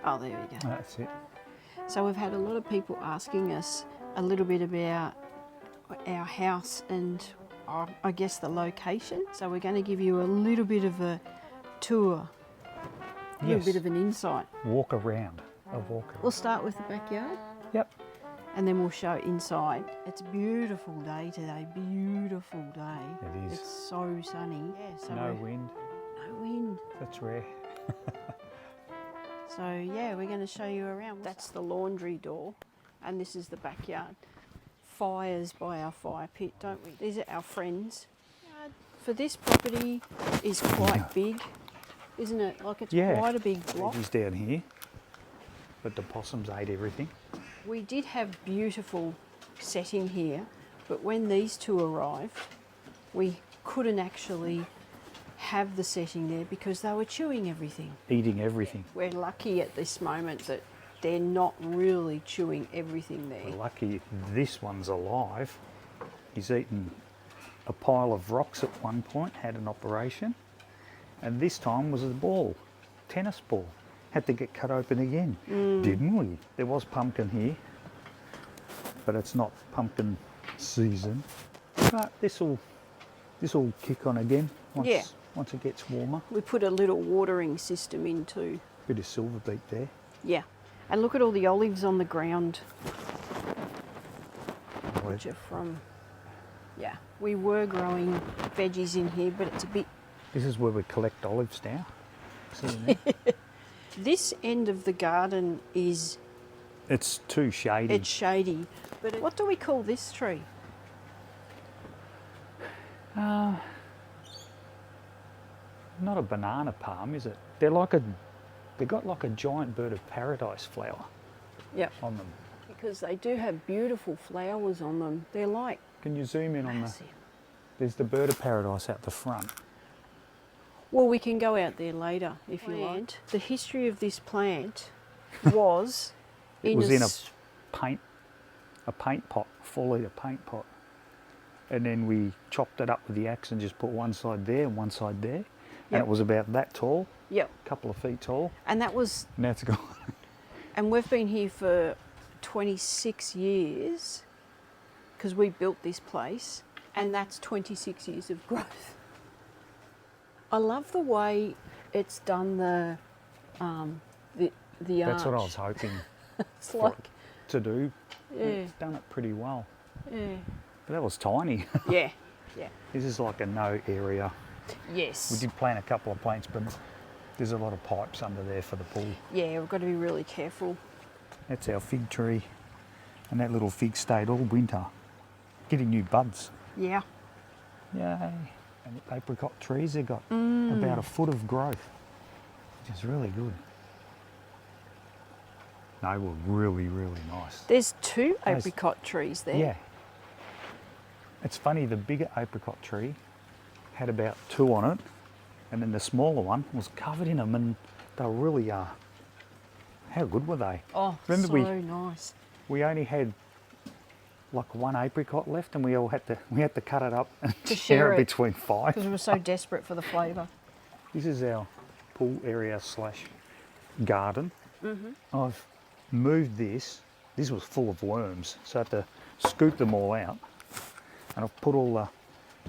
Oh, there we go. That's it. So we've had a lot of people asking us a little bit about our house and I guess the location. So we're going to give you a little bit of a tour, a little bit of an insight. Walk around. A walk around. We'll start with the backyard. Yep. And then we'll show inside. It's a beautiful day today, beautiful day. It is. It's so sunny. Yeah, so No wind. No wind. That's rare. So yeah, we're going to show you around. That's the laundry door and this is the backyard. Fires by our fire pit, don't we? These are our friends. For this property is quite big, isn't it? Like it's quite a big block. It is down here, but the possums ate everything. We did have beautiful setting here, but when these two arrived, we couldn't actually have the setting there because they were chewing everything. Eating everything. We're lucky at this moment that they're not really chewing everything there. We're lucky this one's alive. He's eaten a pile of rocks at one point, had an operation, and this time was a ball, tennis ball. Had to get cut open again, didn't we? There was pumpkin here, but it's not pumpkin season. But this will kick on again once it gets warmer. We put a little watering system in too. Bit of silver beet there. Yeah, and look at all the olives on the ground. Which are from, we were growing veggies in here, but it's a bit... This is where we collect olives now. This end of the garden is... It's too shady. It's shady. But what do we call this tree? Not a banana palm, is it? They've got like a giant bird of paradise flower on them. Because they do have beautiful flowers on them. They're like... Can you zoom in massive. on there's the bird of paradise out the front. Well, we can go out there later if you like. The history of this plant was in a paint pot, 4-litre paint pot. And then we chopped it up with the axe and just put one side there and one side there. And it was about that tall. Yep. A couple of feet tall. And that was... Now it's gone. And we've been here for 26 years because we built this place, and that's 26 years of growth. I love the way it's done the arch. That's what I was hoping it's like to do. Yeah. It's done it pretty well. Yeah. But that was tiny. Yeah. This is like a no area. Yes. We did plant a couple of plants, but there's a lot of pipes under there for the pool. Yeah, we've got to be really careful. That's our fig tree, and that little fig stayed all winter, getting new buds. Yeah. Yay. And the apricot trees, they've got about a foot of growth, which is really good. They were really, really nice. There's 2 apricot trees there. Yeah. It's funny, the bigger apricot tree had about 2 on it, and then the smaller one was covered in them, and they were really, how good were they? Oh, remember so nice. We only had like 1 apricot left, and we had to cut it up and to share it between 5. Because we were so desperate for the flavour. This is our pool area / garden. I've moved this. This was full of worms, so I had to scoop them all out, and I've put all the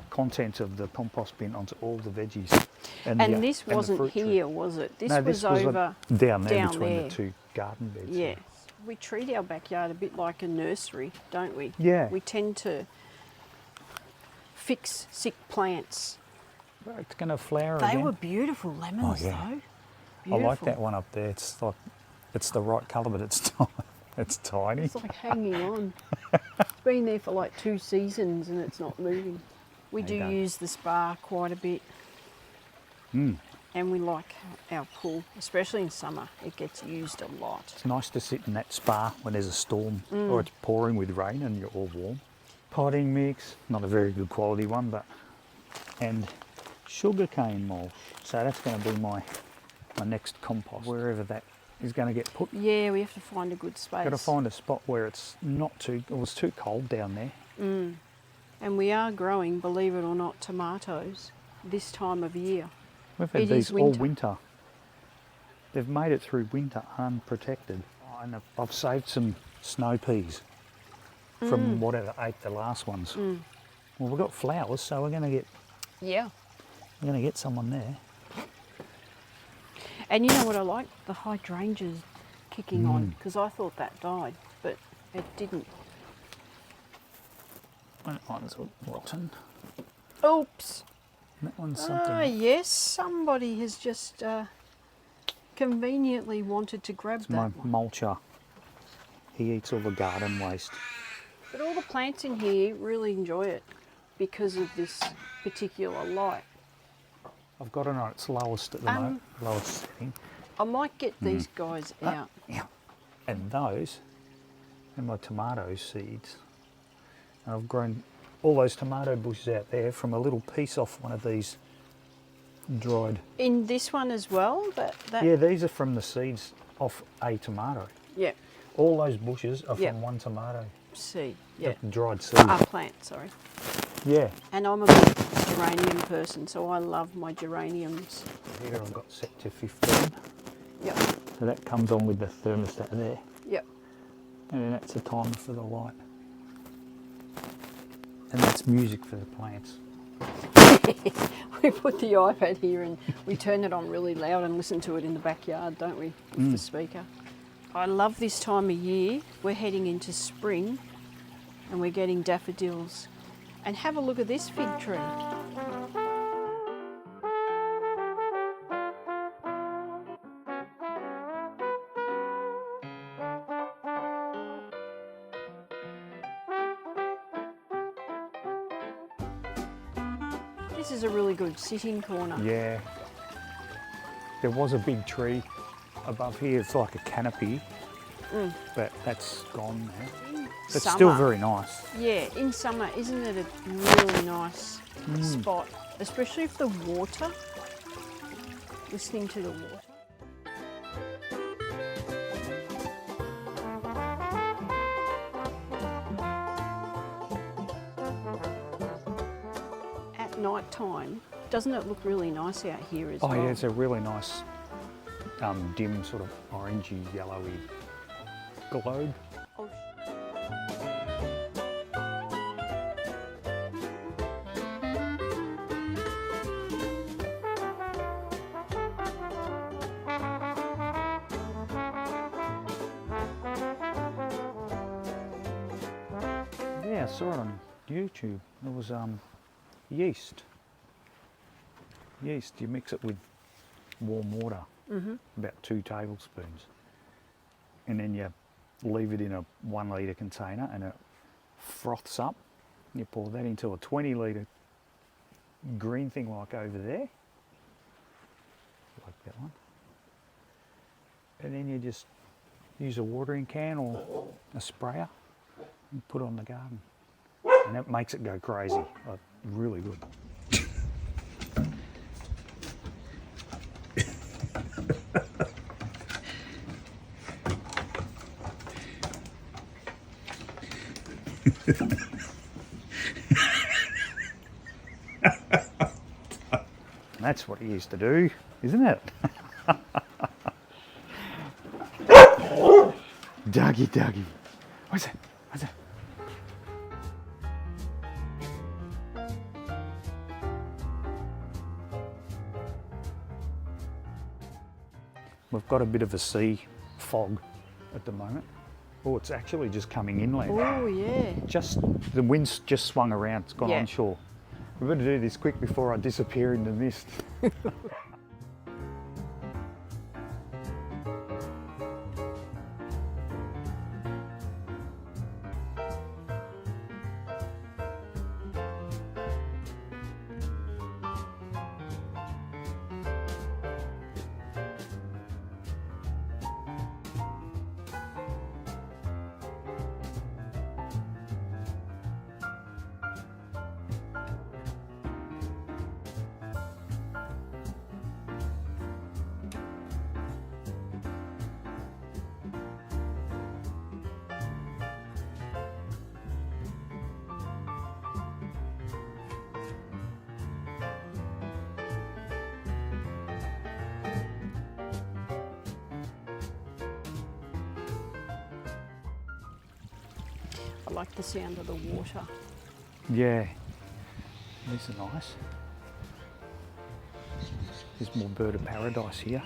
contents of the compost bin onto all the veggies. And this wasn't here, was it? This was over down there between the 2 garden beds. Yeah. We treat our backyard a bit like a nursery, don't we? Yeah. We tend to fix sick plants. Well, it's going to flower They again. were beautiful lemons, though. Beautiful. I like that one up there. It's like, it's the right colour, but it's tiny. It's like hanging on. It's been there for like 2 seasons and it's not moving. We do use the spa quite a bit. And we like our pool, especially in summer. It gets used a lot. It's nice to sit in that spa when there's a storm or it's pouring with rain and you're all warm. Potting mix, not a very good quality one, and sugarcane mulch. So that's going to be my next compost, wherever that is going to get put. Yeah, we have to find a good space. Got to find a spot where it's not too, it was too cold down there. And we are growing, believe it or not, tomatoes this time of year. We've had these all winter. They've made it through winter unprotected. And I've saved some snow peas from whatever ate the last ones. Well, we've got flowers, so we're going to get someone there. And you know what I like? The hydrangeas kicking on, because I thought that died, but it didn't. That one's rotten. Oops. That one's something. Ah, yes, somebody has just conveniently wanted to grab It's that my one. mulcher. He eats all the garden waste. But all the plants in here really enjoy it because of this particular light. I've got it on its lowest at the moment, lowest setting. I might get these guys out. Yeah. And those are my tomato seeds. And I've grown all those tomato bushes out there from a little piece off one of these dried. In this one as well? Yeah, these are from the seeds off a tomato. Yeah. All those bushes are from one tomato. Seed, yeah. Dried seed. Plant, sorry. Yeah. And I'm a big geranium person, so I love my geraniums. Here I've got set to 15. Yep. So that comes on with the thermostat there. Yep. And then that's the timer for the light. And that's music for the plants. We put the iPad here and we turn it on really loud and listen to it in the backyard, don't we, with the speaker. I love this time of year. We're heading into spring and we're getting daffodils. And have a look at this fig tree. This is a really good sitting corner. Yeah. There was a big tree above here. It's like a canopy, but that's gone now. It's still very nice. Yeah, in summer, isn't it a really nice spot? Especially if the water, listening to the water. At night time, doesn't it look really nice out here as well? Oh yeah, it's a really nice dim sort of orangey, yellowy globe. Oh, Yeah, I saw it on YouTube. It was yeast. Yeast, you mix it with warm water, about 2 tablespoons, and then you leave it in a 1 litre container and it froths up. You pour that into a 20 litre green thing like over there, like that one, and then you just use a watering can or a sprayer and put it on the garden, and that makes it go crazy. Really good. That's what he used to do, isn't it? Dougie. What's that? We've got a bit of a sea fog at the moment. Oh, it's actually just coming inland. oh yeah. Just the wind's just swung around. It's gone Yeah. onshore. We better do this quick before I disappear in the mist. I like the sound of the water. Yeah, these are nice. There's more bird of paradise here.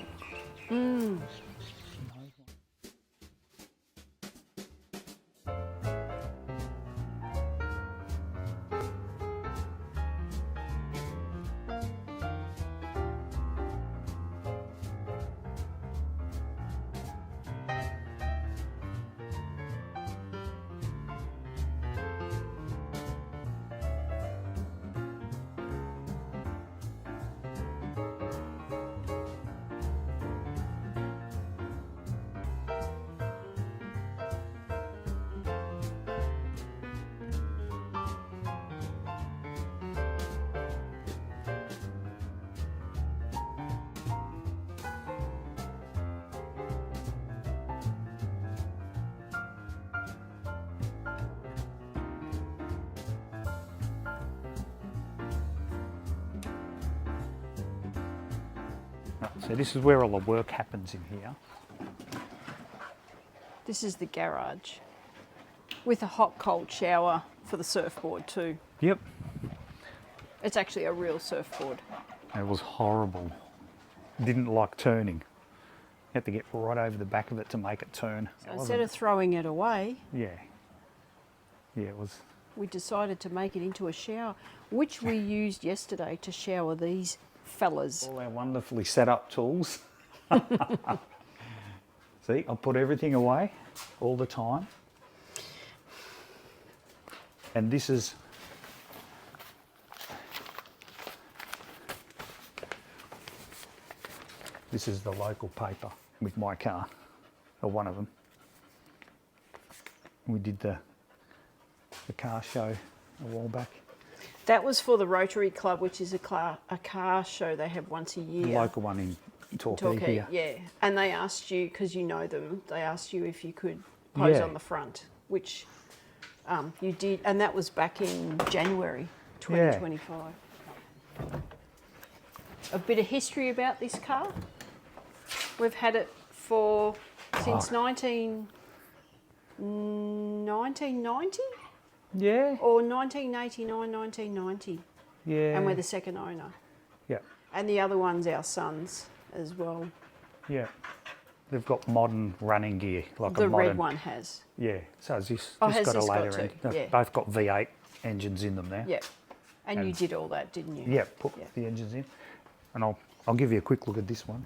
Right, so this is where all the work happens in here. This is the garage with a hot cold shower for the surfboard too. Yep. It's actually a real surfboard. It was horrible. Didn't like turning. Had to get right over the back of it to make it turn. So instead of throwing it away, Yeah, it was. we decided to make it into a shower, which we used yesterday to shower these fellas. All our wonderfully set up tools. See, I put everything away all the time. And this is the local paper with my car, or one of them. We did the car show a while back. That was for the Rotary Club, which is a car show they have once a year. The local one in Torquay here. Yeah. And they asked you, because you know them, they asked you if you could pose Yeah. on the front, which you did. And that was back in January 2025. A bit of history about this car. We've had it since 1990 Yeah. or 1989, 1990. Yeah. And we're the second owner. Yeah. And the other one's our son's as well. Yeah. They've got modern running gear, like The a modern. red one has. Yeah. So has this? Oh, This has got a this got later two? engine. They've Yeah. both got V8 engines in them now. Yeah. And you And- did all that, didn't you? Yeah. Put the engines in, and I'll give you a quick look at this one.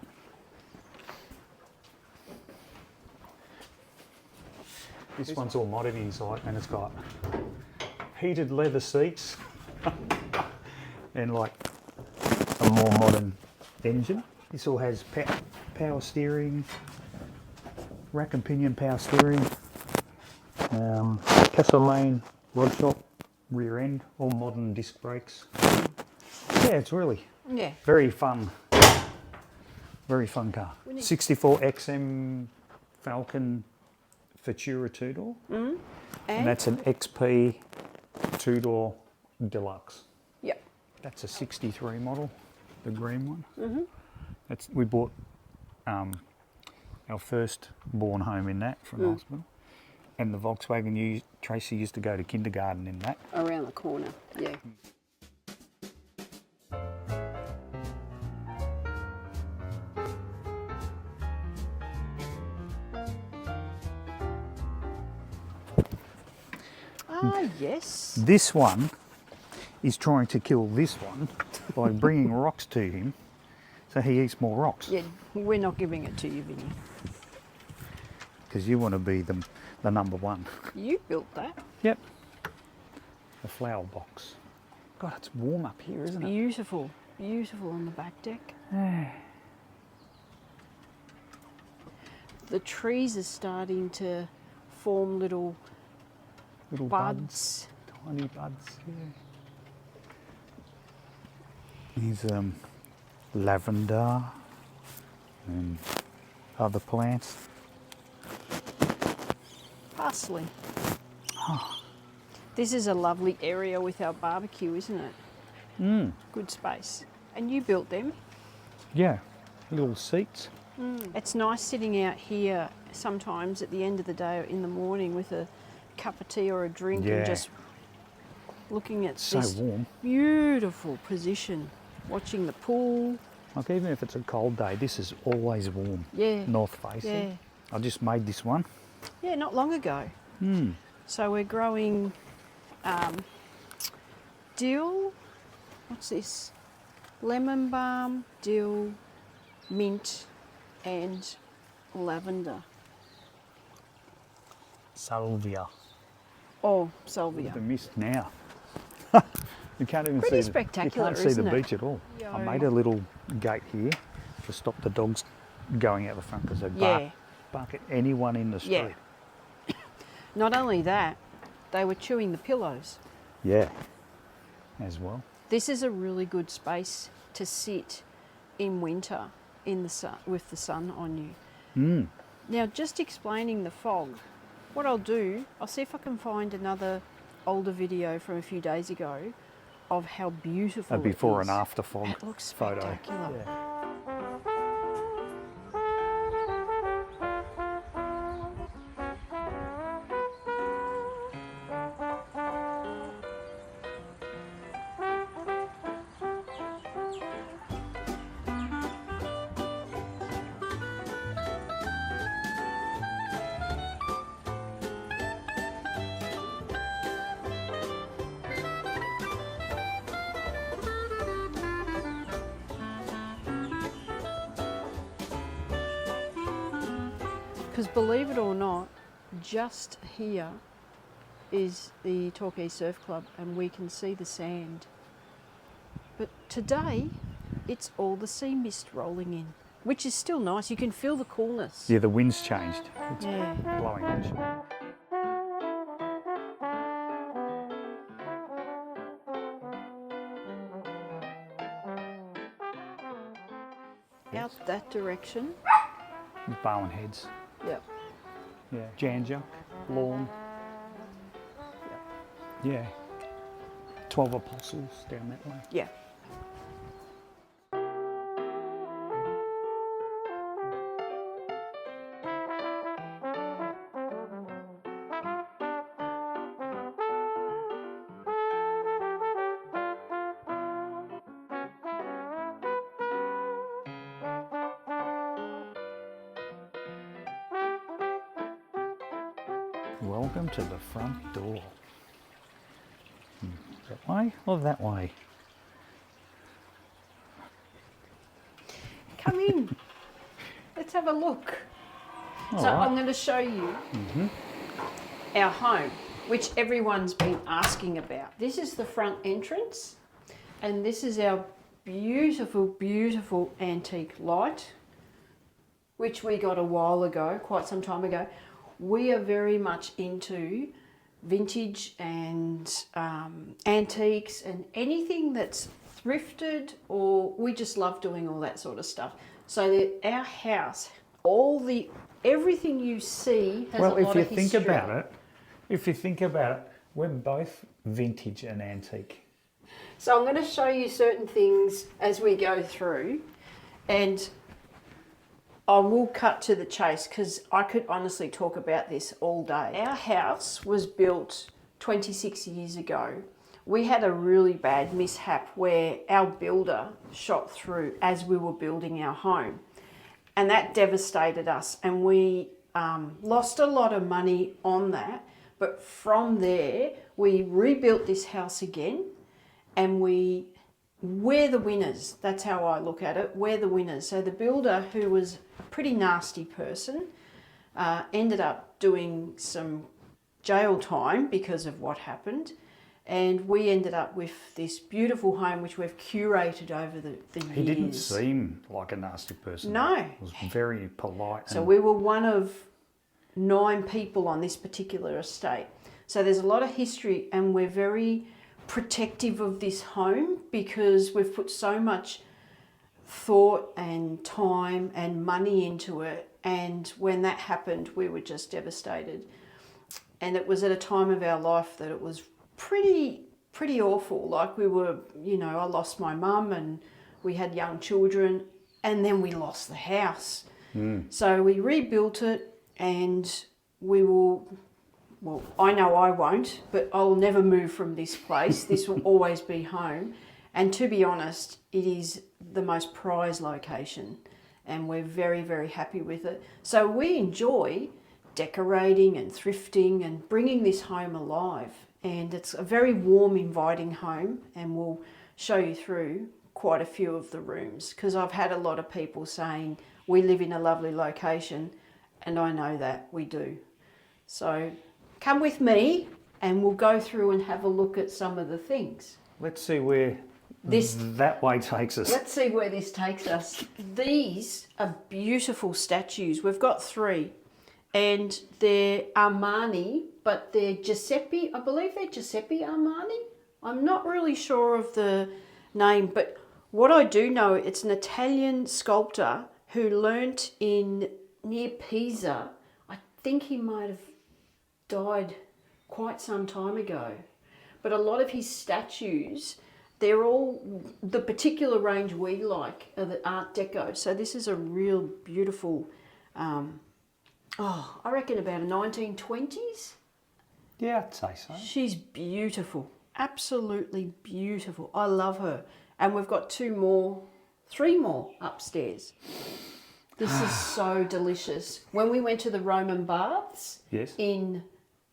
This one's all modern inside, and it's got heated leather seats and like a more modern engine. This all has power steering, rack and pinion power steering, Castlemaine rod shop, rear end, all modern disc brakes. Yeah, it's really very fun car. 64 XM Falcon Futura 2-door. And that's an XP 2-door deluxe. Yep. That's a 63 model, the green one. We bought our first born home in that from the hospital. And the Volkswagen Tracy used to go to kindergarten in that. Around the corner, yeah. Ah, yes. This one is trying to kill this one by bringing rocks to him, so he eats more rocks. Yeah, we're not giving it to you, Vinny. Because you want to be the number one. You built that. Yep. The flower box. God, it's warm up here, isn't it? Beautiful, beautiful on the back deck. The trees are starting to form little buds. Tiny buds, yeah. These lavender and other plants. Parsley. This is a lovely area with our barbecue, isn't it? Good space. And you built them. Yeah, little seats. It's nice sitting out here sometimes at the end of the day or in the morning with a cup of tea or a drink Yeah. and just looking at So this warm. beautiful position, watching the pool. Like even if it's a cold day, this is always warm. Yeah. North facing. Yeah. I just made this one. Yeah, not long ago. So we're growing dill. What's this? Lemon balm, dill, mint, and lavender. Salvia. Oh, salvia. The mist now. You can't even Pretty see spectacular, you can't see isn't the it? beach at all. Yo. I made a little gate here to stop the dogs going out the front because they Yeah. bark at anyone in the street. Yeah. Not only that, they were chewing the pillows. Yeah. As well. This is a really good space to sit in winter in the sun, with the sun on you. Now, just explaining the fog, what I'll do, I'll see if I can find another older video from a few days ago of how beautiful A before it is. and after fog It looks photo. spectacular. Yeah. Because believe it or not, just here is the Torquay Surf Club and we can see the sand. But today, it's all the sea mist rolling in, which is still nice. You can feel the coolness. Yeah, the wind's changed. It's Yeah. blowing actually. Out that direction. With Barwon Heads. Yep. Yeah. Janja, lawn. Yeah. 12 Apostles down that way. Yeah. Welcome to the front door. That way or that way? Come in. Let's have a look. So All right. I'm going to show you our home, which everyone's been asking about. This is the front entrance, and this is our beautiful, beautiful antique light, which we got a while ago, quite some time ago. We are very much into vintage and antiques and anything that's thrifted, or we just love doing all that sort of stuff. So that our house, everything you see has a lot of history. Well, if you think about it, we're both vintage and antique. So I'm going to show you certain things as we go through, and I will cut to the chase because I could honestly talk about this all day. Our house was built 26 years ago. We had a really bad mishap where our builder shot through as we were building our home, and that devastated us, and we lost a lot of money on that. But from there, we rebuilt this house again, and we're the winners. That's how I look at it. We're the winners. So the builder, who was a pretty nasty person, ended up doing some jail time because of what happened. And we ended up with this beautiful home, which we've curated over the years. He didn't seem like a nasty person. No. He was very polite. So we were one of 9 people on this particular estate. So there's a lot of history, and we're very protective of this home because we've put so much thought and time and money into it, and when that happened we were just devastated. And it was at a time of our life that it was pretty awful. Like we were, I lost my mum and we had young children, and then we lost the house. So we rebuilt it, and we will well, I know I won't, but I'll never move from this place. This will always be home. And to be honest, it is the most prized location and we're very, very happy with it. So we enjoy decorating and thrifting and bringing this home alive. And it's a very warm, inviting home, and we'll show you through quite a few of the rooms because I've had a lot of people saying we live in a lovely location, and I know that we do. So come with me and we'll go through and have a look at some of the things. Let's see where that way takes us. Let's see where this takes us. These are beautiful statues. We've got 3 and they're Armani, but they're Giuseppe, I believe they're Giuseppe Armani. I'm not really sure of the name, but what I do know, it's an Italian sculptor who learnt in near Pisa. I think he might have died quite some time ago. But a lot of his statues, they're all the particular range we like are the Art Deco. So this is a real beautiful, I reckon about a 1920s. Yeah, I'd say so. She's beautiful, absolutely beautiful. I love her. And we've got 3 more upstairs. This is so delicious. When we went to the Roman baths in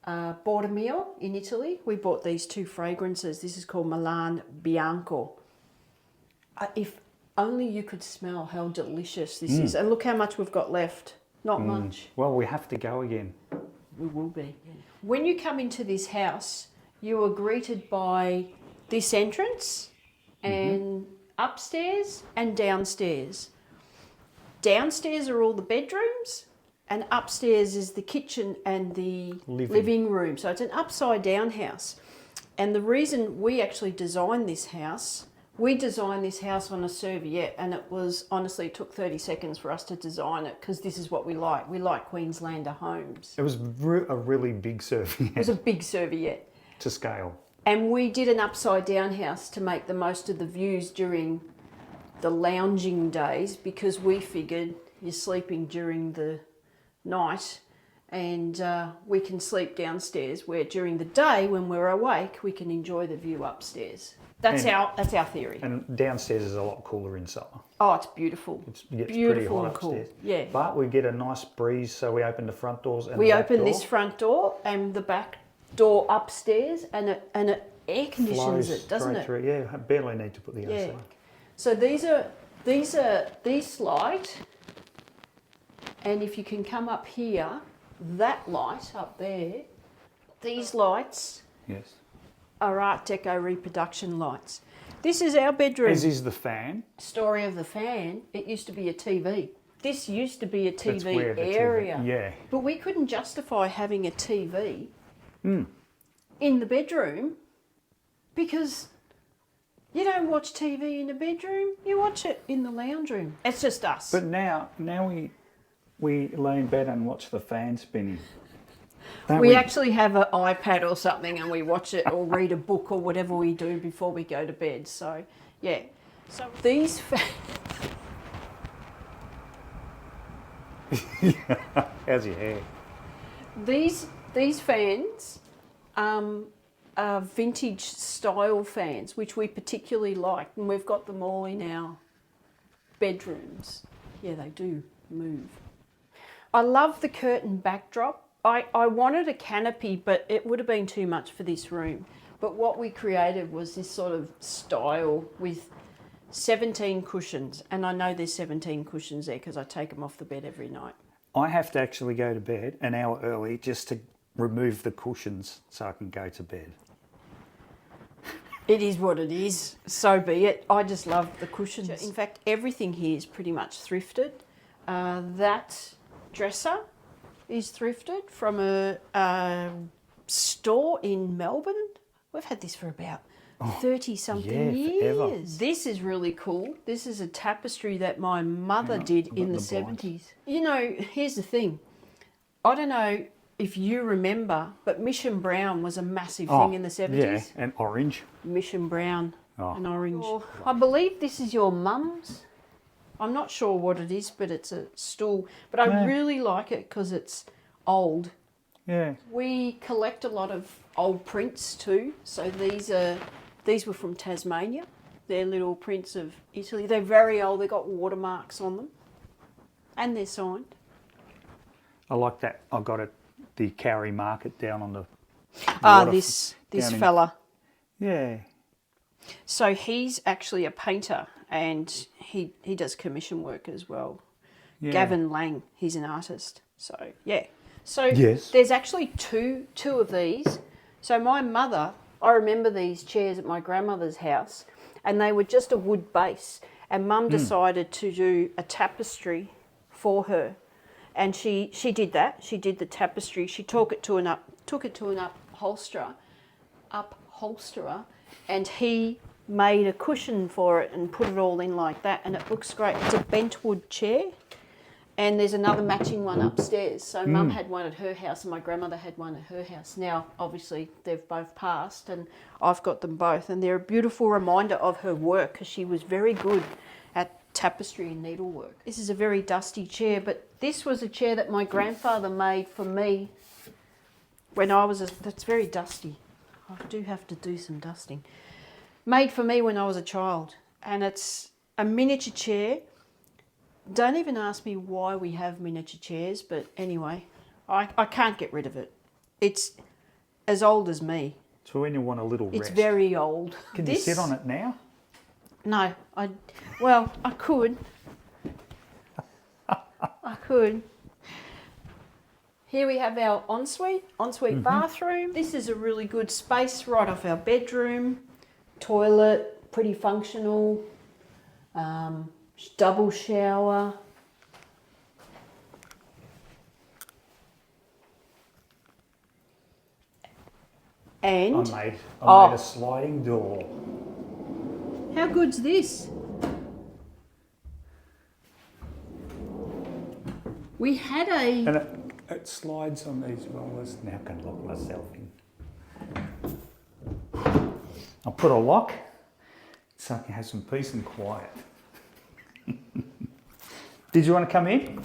Borromeo in Italy, we bought these 2 fragrances. This is called Milan Bianco. If only you could smell how delicious this is. And look how much we've got left. Not much. Well, we have to go again. We will be. When you come into this house, you are greeted by this entrance and upstairs and downstairs. Downstairs are all the bedrooms and upstairs is the kitchen and the living room. So it's an upside down house. And the reason we actually designed this house, we designed this house on a serviette, and it was, honestly, it took 30 seconds for us to design it because this is what we like. We like Queenslander homes. It was a really big serviette. It was a big serviette. To scale. And we did an upside down house to make the most of the views during the lounging days because we figured you're sleeping during the night and we can sleep downstairs where during the day when we're awake we can enjoy the view upstairs. That's our theory. And downstairs is a lot cooler in summer. Oh, it's beautiful. It gets beautiful pretty hot and cool. upstairs. Yeah. But we get a nice breeze, so we open the front doors and we the back open door. this front door and the back door upstairs, and it air conditions Flows it, doesn't it? Through. Yeah, I barely need to put the AC. So these slide, and if you can come up here, that light up there, these lights are Art Deco reproduction lights. This is our bedroom. As is the fan. Story of the fan. It used to be a TV. This used to be a That's TV where the area. TV, yeah. But we couldn't justify having a TV in the bedroom because you don't watch TV in the bedroom, you watch it in the lounge room. It's just us. But now we lay in bed and watch the fan spinning. We actually have an iPad or something and we watch it or read a book or whatever we do before we go to bed. So, yeah. So these How's your hair? These fans are vintage style fans, which we particularly like, and we've got them all in our bedrooms. Yeah, they do move. I love the curtain backdrop. I wanted a canopy, but it would have been too much for this room. But what we created was this sort of style with 17 cushions, and I know there's 17 cushions there because I take them off the bed every night. I have to actually go to bed an hour early just to remove the cushions so I can go to bed. It is what it is, so be it. I just love the cushions. In fact, everything here is pretty much thrifted. That dresser is thrifted from a store in Melbourne. We've had this for about 30-something years. Forever. This is really cool. This is a tapestry that my mother did in the 70s. You know, here's the thing. I don't know if you remember, but Mission Brown was a massive thing in the 70s. Yeah, and orange. Mission Brown and orange. I believe this is your mum's. I'm not sure what it is, but it's a stool. But I really like it because it's old Yeah. We collect a lot of old prints too. So these were from Tasmania. They're little prints of Italy. They're very old. They've got watermarks on them, and they're signed. I like that. I got it. The Cowrie Market down on the This fella. Yeah. So he's actually a painter, and he does commission work as well. Yeah. Gavin Lang, he's an artist. So yeah. So Yes. there's actually two of these. So my mother, I remember these chairs at my grandmother's house, and they were just a wood base. And Mum decided to do a tapestry for her, and she did that. She did the tapestry. She took it to an upholsterer, and he made a cushion for it and put it all in like that, and it looks great. It's a bentwood chair. And there's another matching one upstairs. So Mum had one at her house and my grandmother had one at her house. Now, obviously, they've both passed and I've got them both. And they're a beautiful reminder of her work because she was very good at tapestry and needlework. This is a very dusty chair, but this was a chair that my grandfather made for me when I was that's very dusty. I do have to do some dusting. Made for me when I was a child. And it's a miniature chair. Don't even ask me why we have miniature chairs, but anyway, I can't get rid of it. It's as old as me. So when you want a little It's rest. very old. Can you sit on it now? No, I could. I could. Here we have our ensuite bathroom. This is a really good space right off our bedroom. Toilet, pretty functional. Double shower. And I made a sliding door. how good's this? We had a... And it slides on these rollers. Now I can lock myself in. I'll put a lock so I can have some peace and quiet. Did you want to come in?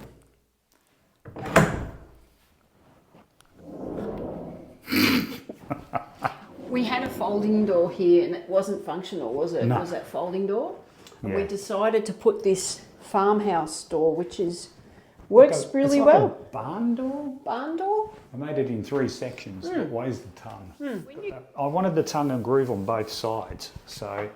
We had a folding door here and it wasn't functional, was it? No. It was that folding door. And Yeah. we decided to put this farmhouse door, which works really it's like well. A barn door? Barn door? I made it in 3 sections. It weighs the tonne. I wanted the tongue and groove on both sides, so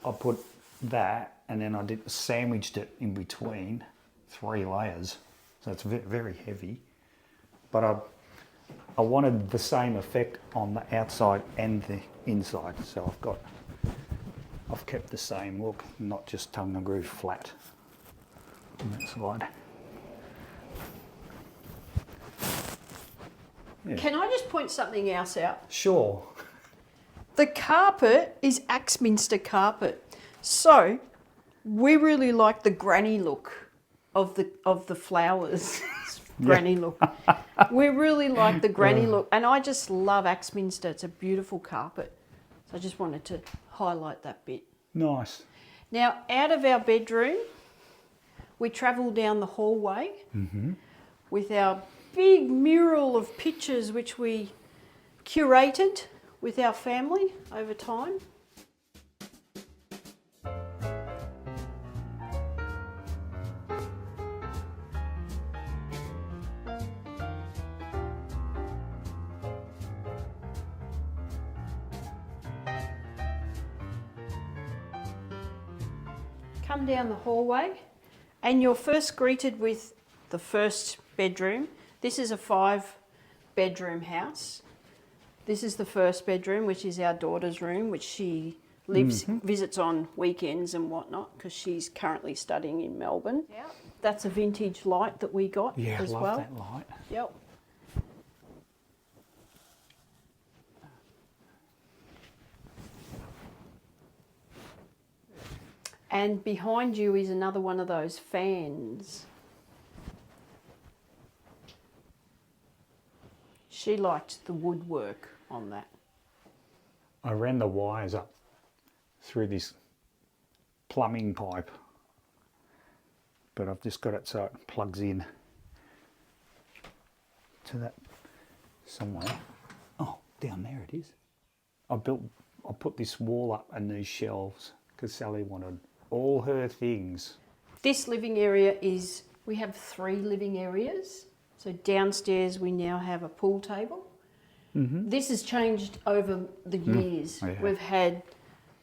I put that and then I sandwiched it in between 3 layers. So it's very heavy. But I wanted the same effect on the outside and the inside. So I've kept the same look, not just tongue and groove flat on that side. Yeah. Can I just point something else out? Sure. The carpet is Axminster carpet. So we really like the granny look of the flowers. Granny look. We really like the granny look. And I just love Axminster. It's a beautiful carpet. So I just wanted to highlight that bit. Nice. Now, out of our bedroom, we travel down the hallway with our big mural of pictures which we curated with our family over time. Come down the hallway and you're first greeted with the first bedroom. This is a 5-bedroom house. This is the first bedroom, which is our daughter's room, which she visits on weekends and whatnot because she's currently studying in Melbourne. Yeah. That's a vintage light that we got as well. Yeah, I love that light. Yep. And behind you is another one of those fans. She liked the woodwork on that. I ran the wires up through this plumbing pipe, but I've just got it so it plugs in to that somewhere. Oh, down there it is. I put this wall up and these shelves because Sally wanted all her things. This living area is, we have 3 living areas. So downstairs we now have a pool table. This has changed over the years. Yeah. We've had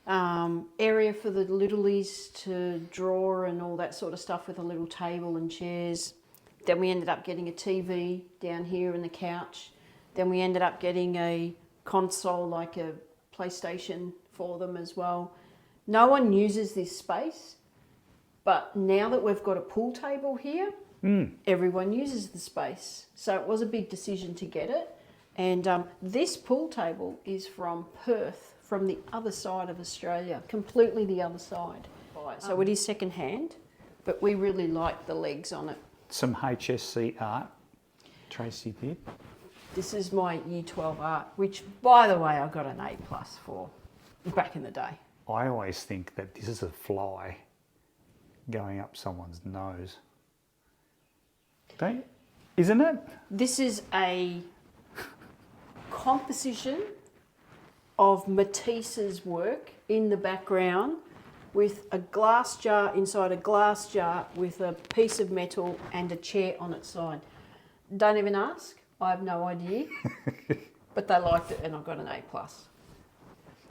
area for the littlies to draw and all that sort of stuff with a little table and chairs. Then we ended up getting a TV down here and the couch. Then we ended up getting a console, like a PlayStation for them as well. No one uses this space, but now that we've got a pool table here, everyone uses the space. So it was a big decision to get it. And this pool table is from Perth, from the other side of Australia, completely the other side. So it is second hand, but we really like the legs on it. Some HSC art, Tracy did. This is my Year 12 art, which, by the way, I got an A+ for back in the day. I always think that this is a fly going up someone's nose. Isn't it? This is a composition of Matisse's work in the background with a glass jar inside a glass jar with a piece of metal and a chair on its side. Don't even ask. I have no idea. But they liked it and I got an A+.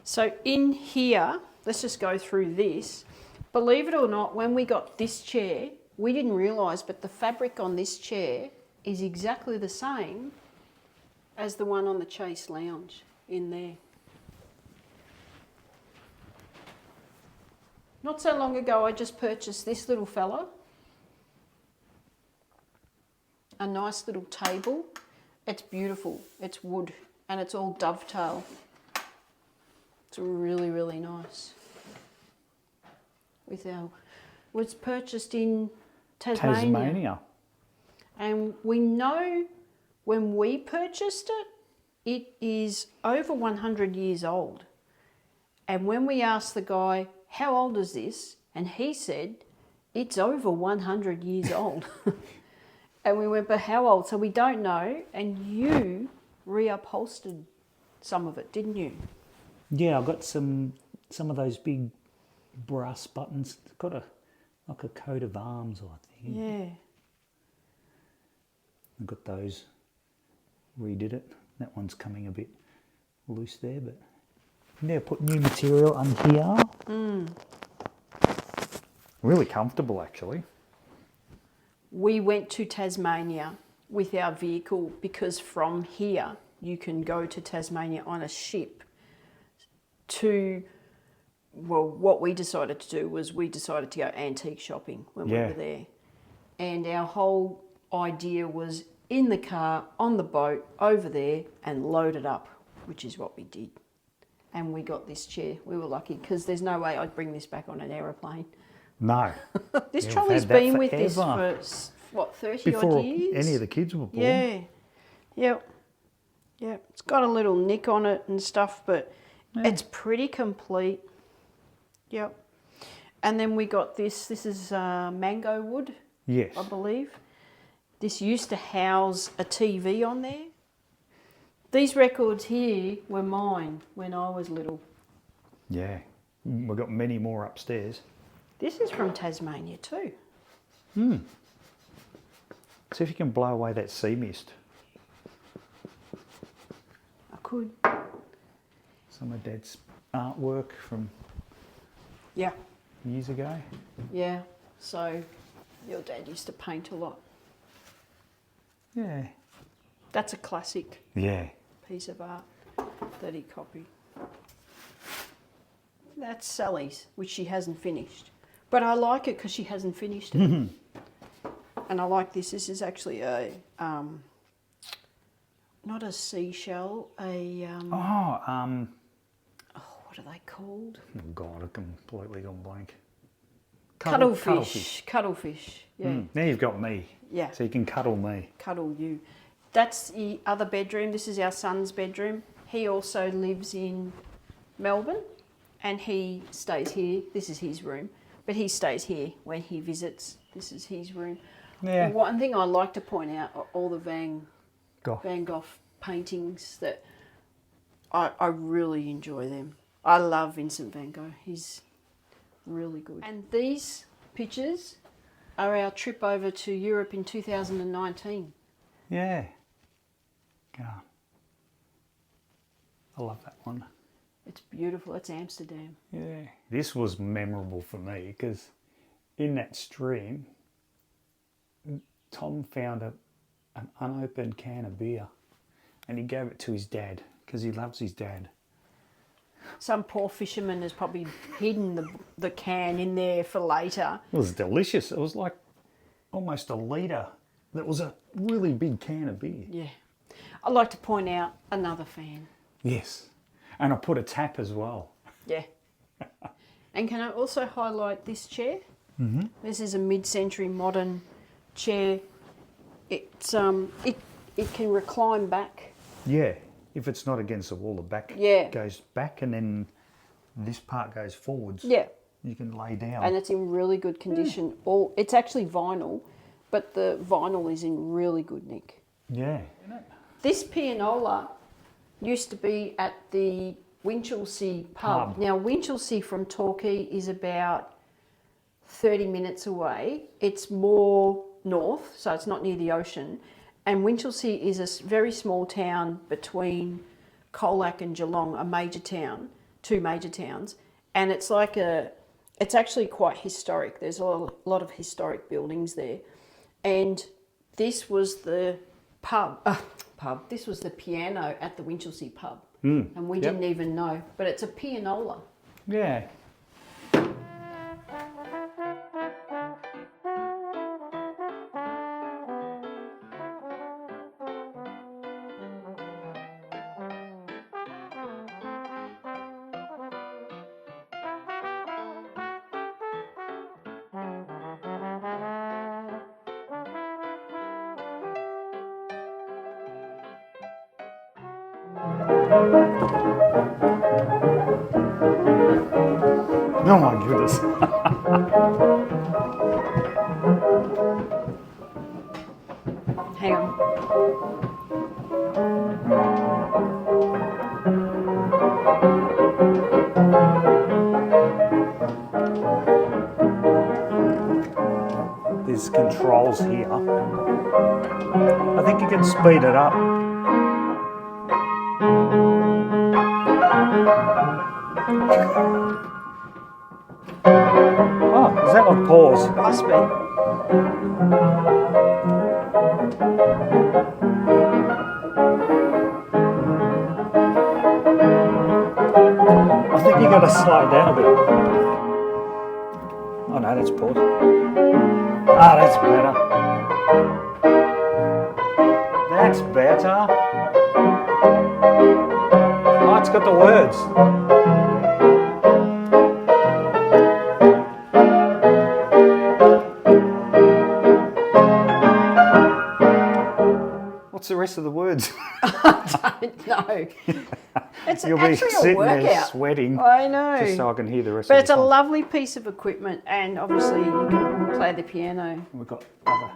So in here, let's just go through this. Believe it or not, when we got this chair, we didn't realise, but the fabric on this chair is exactly the same as the one on the Chase Lounge in there. Not so long ago, I just purchased this little fella. A nice little table. It's beautiful. It's wood and it's all dovetail. It's really, really nice. Was purchased in Tasmania. And we know when we purchased it, it is over 100 years old. And when we asked the guy, how old is this? And he said, it's over 100 years old. And we went, but how old? So we don't know. And you reupholstered some of it, didn't you? Yeah, I got some of those big brass buttons. It's got like a coat of arms, I think. Yeah. I got those, redid it. That one's coming a bit loose there, but yeah, put new material on here. Really comfortable, actually. We went to Tasmania with our vehicle because from here you can go to Tasmania on a ship to, well, what we decided to do was we decided to go antique shopping when we were there. And our whole idea was in the car, on the boat, over there and load it up, which is what we did. And we got this chair. We were lucky because there's no way I'd bring this back on an aeroplane. No. This Yeah, trolley's been with this for, what, 30 Before odd years? any of the kids were born. Yeah. Yep. Yep. It's got a little nick on it and stuff, but it's pretty complete. Yep. And then we got this. This is mango wood, Yes. I believe. This used to house a TV on there. These records here were mine when I was little. Yeah. We've got many more upstairs. This is from Tasmania too. See if you can blow away that sea mist. I could. Some of Dad's artwork from years ago. Yeah. So your dad used to paint a lot. Yeah. That's a classic piece of art that he copied. That's Sally's, which she hasn't finished. But I like it because she hasn't finished it. And I like this. This is actually a, not a seashell, a... what are they called? Oh God, I've completely gone blank. Cuttlefish. Cuttlefish, yeah. Now you've got me. Yeah. So you can cuddle me. Cuddle you. That's the other bedroom. This is our son's bedroom. He also lives in Melbourne and he stays here. This is his room. But he stays here when he visits. This is his room. Yeah. One thing I like to point out are all the Van Gogh paintings that I really enjoy them. I love Vincent van Gogh. He's really good. And these pictures are our trip over to Europe in 2019. Yeah. Yeah. I love that one. It's beautiful. It's Amsterdam. Yeah. This was memorable for me because in that stream, Tom found an unopened can of beer and he gave it to his dad because he loves his dad. Some poor fisherman has probably hidden the can in there for later. It was delicious. It was like almost a litre. That was a really big can of beer. Yeah. I'd like to point out another fan. Yes. And I put a tap as well. Yeah. And can I also highlight this chair? Mm-hmm. This is a mid-century modern chair. It's it can recline back. Yeah. If it's not against the wall, the back goes back and then this part goes forwards. Yeah. You can lay down. And it's in really good condition. It's actually vinyl, but the vinyl is in really good nick. Yeah. This pianola used to be at the Winchelsea pub. Now, Winchelsea from Torquay is about 30 minutes away. It's more north, so it's not near the ocean. And Winchelsea is a very small town between Colac and Geelong, a major town, two major towns. And it's like it's actually quite historic. There's a lot of historic buildings there. And this was the this was the piano at the Winchelsea pub. And we didn't even know, but it's a pianola. Yeah. Oh my goodness. Hang on. There's controls here. I think you can speed it up. Oh, is that like pause? Must be. I think you got to slow it down a bit. Oh no, that's pause. Ah, that's better. That's better. Oh, it's got the words. What's the rest of the words? I don't know. It's You'll be actually a sitting there workout. sweating. I know. Just so I can hear the rest But of it's the a song. lovely piece of equipment, and obviously you can play the piano. We've got other.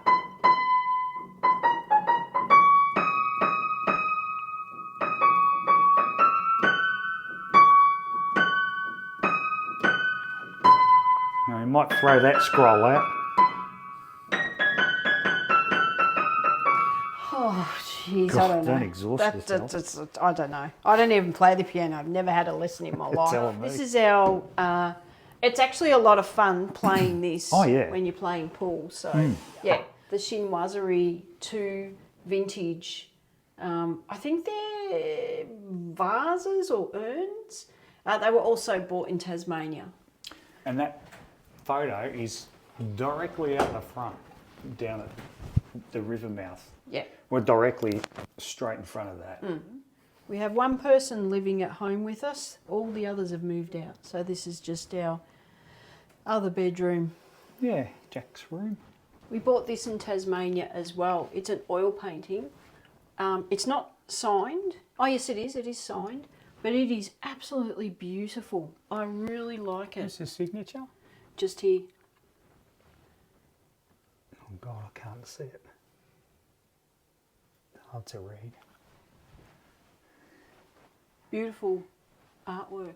Now you might throw that scroll out. Oh, jeez, I God, don't know. don't exhaust yourself. I don't know. I don't even play the piano. I've never had a lesson in my life. Telling me. This is our. It's actually a lot of fun playing this. Oh, yeah. When you're playing pool. So yeah, the Chinoiserie 2 vintage. I think they're vases or urns. They were also bought in Tasmania. And that photo is directly out the front, down at the river mouth. Yeah. We're directly straight in front of that. We have one person living at home with us. All the others have moved out. So this is just our other bedroom. Yeah, Jack's room. We bought this in Tasmania as well. It's an oil painting. It's not signed. Oh, yes, it is. It is signed. But it is absolutely beautiful. I really like it. Is this a signature? Just here. Oh God, I can't see it. Hard to read. Beautiful artwork.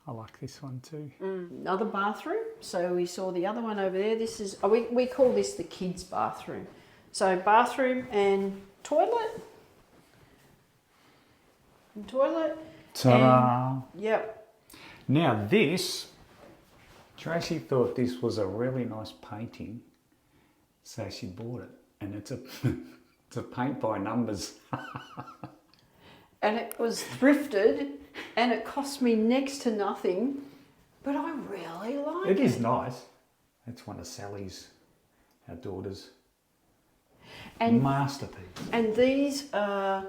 I like this one too. Another bathroom. So we saw the other one over there. This is, we call this the kids' bathroom. So bathroom and toilet. And toilet. Ta-da! And, yep. Now this, Tracy thought this was a really nice painting, so she bought it, and it's a it's a paint by numbers. And it was thrifted, and it cost me next to nothing, but I really like it. It is nice. It's one of Sally's, our daughter's, and masterpiece. And these are,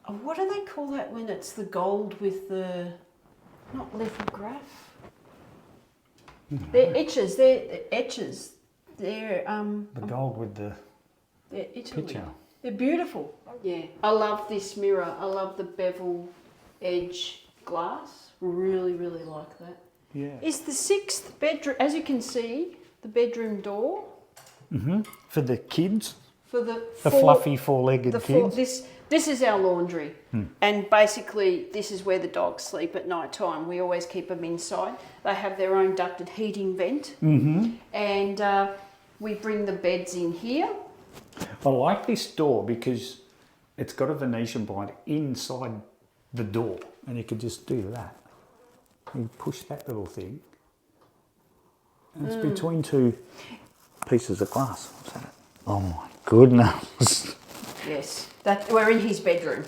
what do they call that when it's the gold with the, not lithograph? They're etches. They're etches. They're the gold with the Italy. picture. They're beautiful. Yeah, I love this mirror. I love the bevel edge glass. Really, really like that. Yeah. Is the 6th bedroom, as you can see, the bedroom door. For the kids. For the Fluffy four-legged kids. This is our laundry, and basically this is where the dogs sleep at night time. We always keep them inside. They have their own ducted heating vent, and we bring the beds in here. I like this door because it's got a Venetian blind inside the door, and you can just do that. You push that little thing, and it's between two pieces of glass. What's that? Oh my goodness! Yes, we're in his bedroom.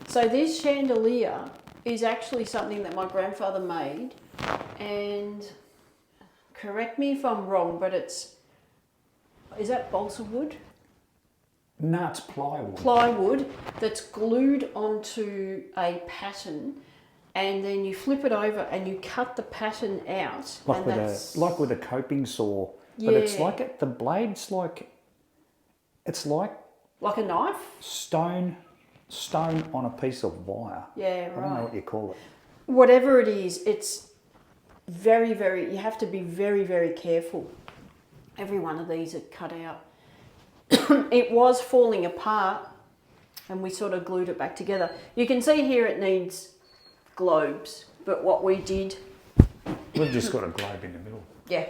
So this chandelier is actually something that my grandfather made, and correct me if I'm wrong, but is that balsa wood? No, it's plywood. Plywood that's glued onto a pattern, and then you flip it over and you cut the pattern out. Like with a coping saw, but it's like the blade's like, it's like a knife? Stone on a piece of wire. Yeah, right. I don't know what you call it. Whatever it is, it's very, very, you have to be very, very careful. Every one of these are cut out. It was falling apart, and we sort of glued it back together. You can see here it needs globes, but what we did... We've just got a globe in the middle. Yeah,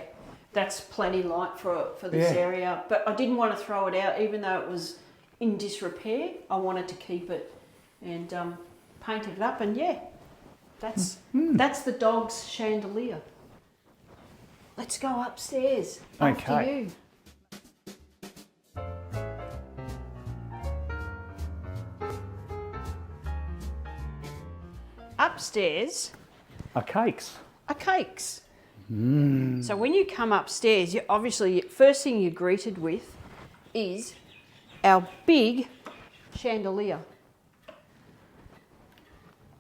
that's plenty light for this area. But I didn't want to throw it out, even though it was in disrepair. I wanted to keep it and paint it up, and yeah, that's the dog's chandelier. Let's go upstairs. After you. Upstairs Are cakes. are cakes. So when you come upstairs, you obviously first thing you're greeted with is our big chandelier.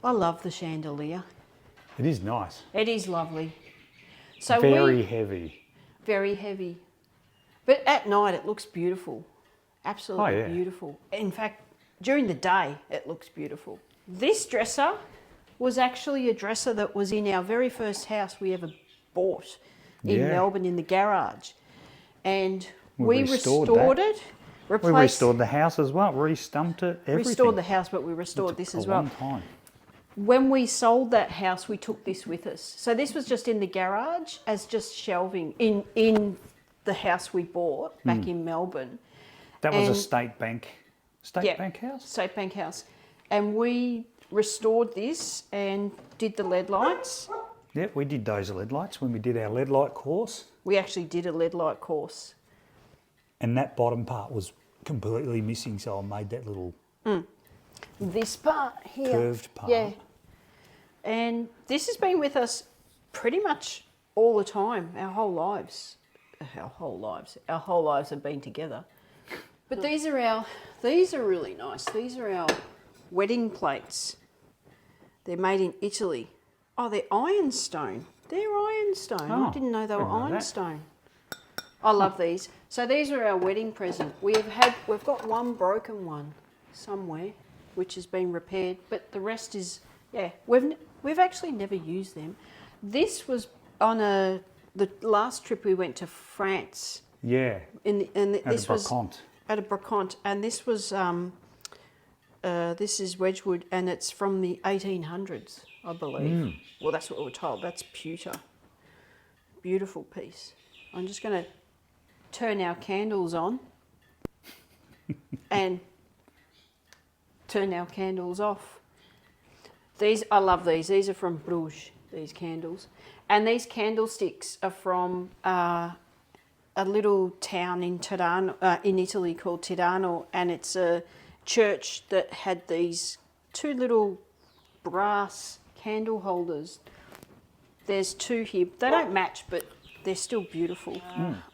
I love the chandelier. It is nice. It is lovely. So Very heavy. Very heavy. But at night it looks beautiful. Absolutely beautiful. In fact, during the day it looks beautiful. This dresser was actually a dresser that was in our very first house we ever bought in Melbourne in the garage. And we restored it. We restored the house as well, re-stumped it, everything. Restored the house, but we restored this as well. A long time. When we sold that house, we took this with us. So this was just in the garage as just shelving in the house we bought back in Melbourne. That was a State Bank house? State Bank house. And we restored this and did the LED lights. Yeah, we did those LED lights when we did our LED light course. We actually did a LED light course. And that bottom part was completely missing, so I made that little This part here. curved part. Yeah. And this has been with us pretty much all the time, our whole lives. Our whole lives have been together. But these are really nice. These are our wedding plates. They're made in Italy. Oh, they're ironstone. They're ironstone. I didn't know they were ironstone. I love these. So these are our wedding present. We've got one broken one somewhere, which has been repaired, but the rest is we've actually never used them. This was on the last trip we went to France. Yeah. This was Bracante. at a Bracante, and this was a this is Wedgwood, and it's from the 1800s, I believe. Well, that's what we were told. That's pewter. Beautiful piece. I'm just going to turn our candles on and turn our candles off. These, I love these. These are from Bruges, these candles. And these candlesticks are from a little town in Tirano, in Italy called Tirano, and it's a church that had these two little brass candle holders. There's two here. They don't match, but they're still beautiful.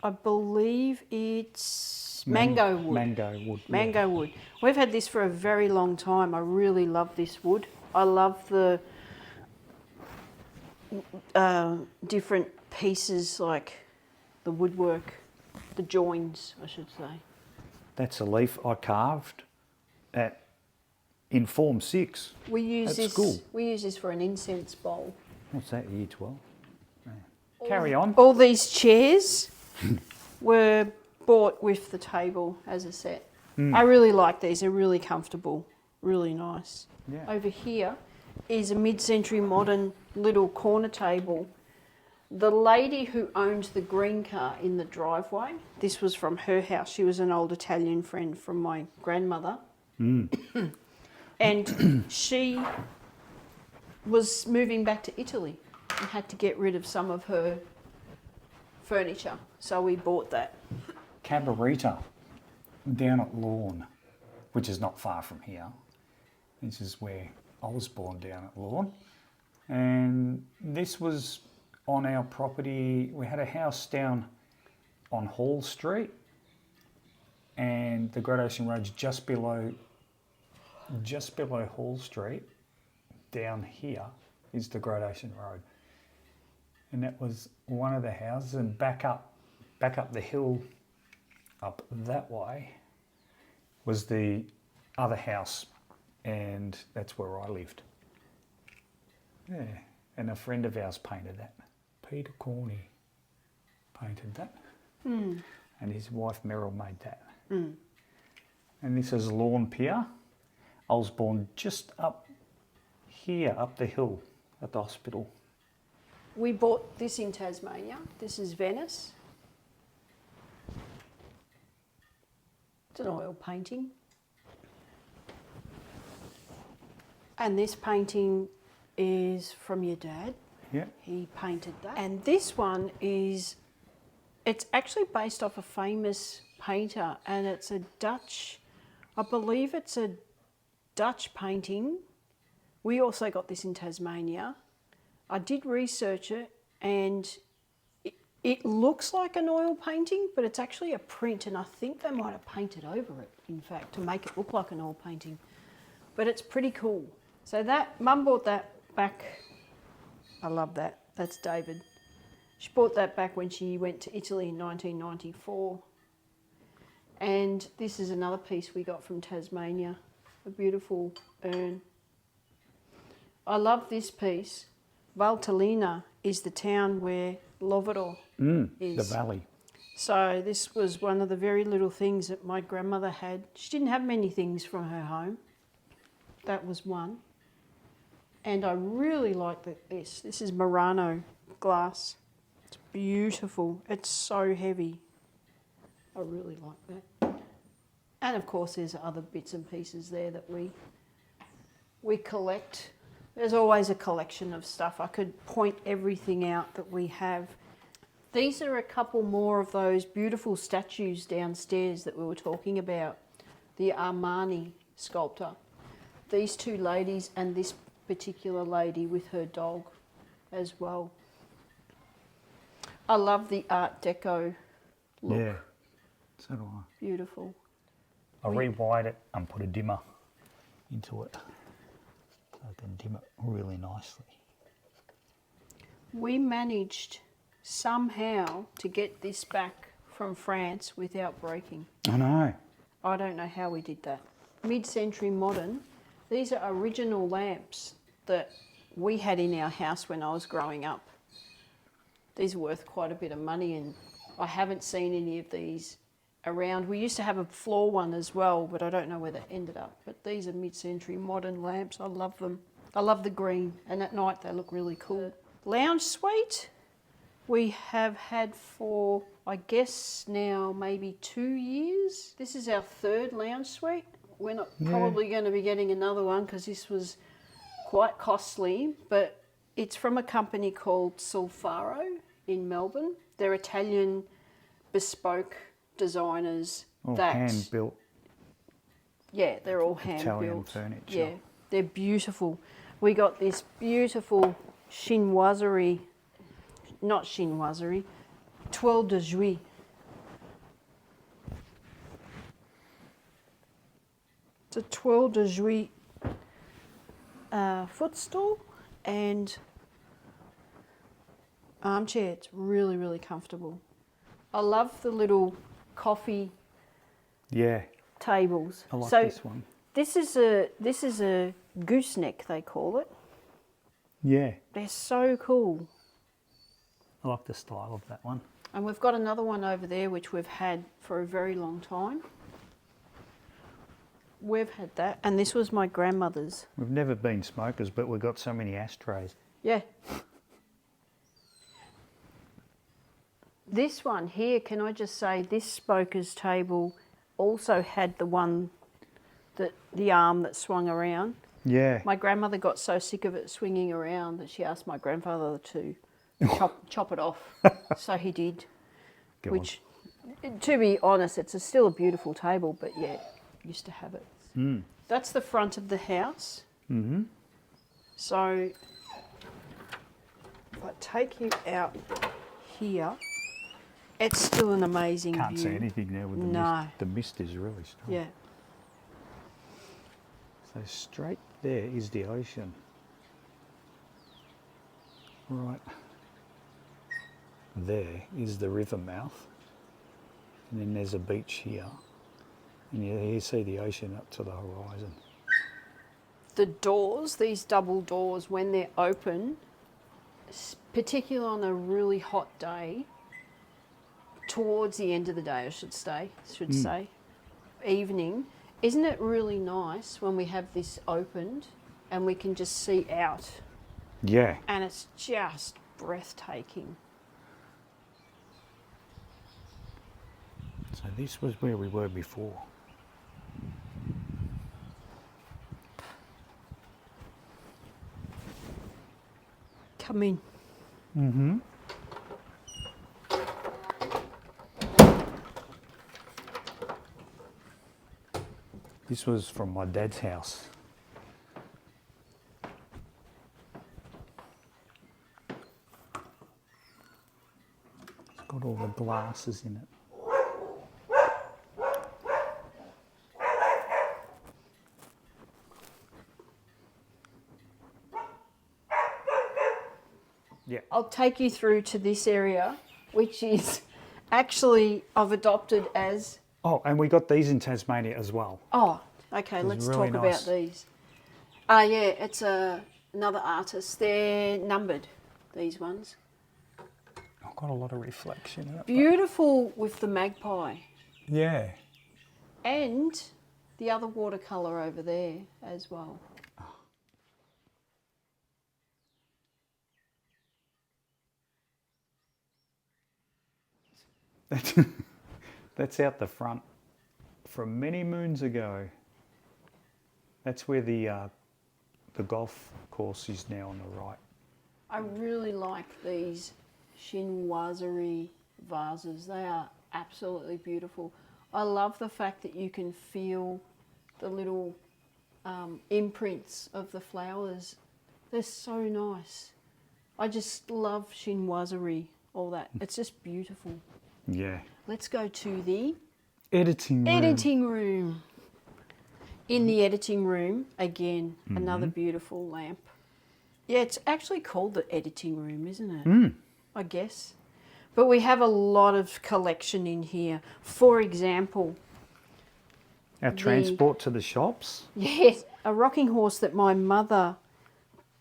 I believe it's mango wood. Mango wood. Mango wood. We've had this for a very long time. I really love this wood. I love the different pieces, like the woodwork, the joins, I should say. That's a leaf I carved in Form 6 We use at this. school. We use this for an incense bowl. What's that, year 12? Yeah. Carry on. All these chairs were bought with the table as a set. I really like these. They're really comfortable, really nice. Yeah. Over here is a mid-century modern little corner table. The lady who owned the green car in the driveway, this was from her house. She was an old Italian friend from my grandmother. And she was moving back to Italy and had to get rid of some of her furniture. So we bought that. Cabarita down at Lawn, which is not far from here. This is where I was born, down at Lawn. And this was on our property. We had a house down on Hall Street, and the Great Ocean Road's just below Hall Street. Down here is the Great Ocean Road. And that was one of the houses, and back up the hill up that way was the other house, and that's where I lived. Yeah, and a friend of ours painted that. Peter Corney painted that, and his wife Meryl made that. And this is Lawn Pier. I was born just up here, up the hill at the hospital. We bought this in Tasmania. This is Venice. It's an oil painting. And this painting is from your dad. Yeah. He painted that. And this one is, it's actually based off a famous painter, and it's a Dutch, I believe it's a Dutch painting. We also got this in Tasmania. I did research it, and it looks like an oil painting, but it's actually a print, and I think they might have painted over it, in fact, to make it look like an oil painting. But it's pretty cool. So that, Mum bought that back. I love that. That's David. She bought that back when she went to Italy in 1994. And this is another piece we got from Tasmania, a beautiful urn. I love this piece. Valtellina is the town where Lovero is. The valley. So this was one of the very little things that my grandmother had. She didn't have many things from her home. That was one. And I really like this. This is Murano glass. It's beautiful. It's so heavy. I really like that. And of course there's other bits and pieces there that we collect. There's always a collection of stuff. I could point everything out that we have. These are a couple more of those beautiful statues downstairs that we were talking about. The Armani sculptor. These two ladies and this particular lady with her dog as well. I love the Art Deco look. Yeah, so do I. Beautiful. I rewired it and put a dimmer into it, so I can dim it really nicely. We managed somehow to get this back from France without breaking. I know. I don't know how we did that. Mid-century modern. These are original lamps that we had in our house when I was growing up. These are worth quite a bit of money, and I haven't seen any of these around. We used to have a floor one as well, but I don't know where that ended up. But these are mid-century modern lamps. I love them. I love the green, and at night they look really cool. Lounge suite we have had for, I guess now maybe 2 years. This is our third lounge suite. We're not probably going to be getting another one because this was quite costly, but it's from a company called Sulfaro in Melbourne. They're Italian bespoke designers. All that hand built. Yeah, they're all hand Italian built. furniture. Yeah, they're beautiful. We got this beautiful chinoiserie, not chinoiserie, toile de Jouy. It's a toile de Jouy footstool and armchair. It's really, really comfortable. I love the little coffee tables. I like so this one. This is a gooseneck, they call it. Yeah. They're so cool. I like the style of that one. And we've got another one over there which we've had for a very long time. We've had that, and this was my grandmother's. We've never been smokers, but we've got so many ashtrays. Yeah. This one here, can I just say, this smoker's table also had the one that the arm that swung around. Yeah. My grandmother got so sick of it swinging around that she asked my grandfather to chop it off. So he did. Which, to be honest, it's still a beautiful table, but yeah, used to have it. Mm. That's the front of the house. Mm-hmm. So if I take you out here, it's still an amazing Can't view. see anything now with the mist. The mist is really strong. Yeah. So straight there is the ocean. Right there is the river mouth. And then there's a beach here. And you see the ocean up to the horizon. The doors, these double doors, when they're open, particularly on a really hot day, towards the end of the day, I should say, evening, isn't it really nice when we have this opened and we can just see out? Yeah. And it's just breathtaking. So this was where we were before. Come in. Mm-hmm. This was from my dad's house. It's got all the glasses in it. Yeah. I'll take you through to this area, which is actually I've adopted as... Oh, and we got these in Tasmania as well. Oh, okay, let's really talk nice. about these. Yeah, it's another artist. They're numbered, these ones. I've got a lot of reflection in it. Beautiful with the magpie. Yeah. And the other watercolour over there as well. That's out the front from many moons ago. That's where the golf course is now on the right. I really like these chinoiserie vases. They are absolutely beautiful. I love the fact that you can feel the little imprints of the flowers. They're so nice. I just love chinoiserie, all that. It's just beautiful. Yeah. Let's go to the Editing room. In the editing room, again, another beautiful lamp. Yeah, it's actually called the editing room, isn't it? Mm. I guess. But we have a lot of collection in here. For example... Our transport to the shops. Yes, a rocking horse that my mother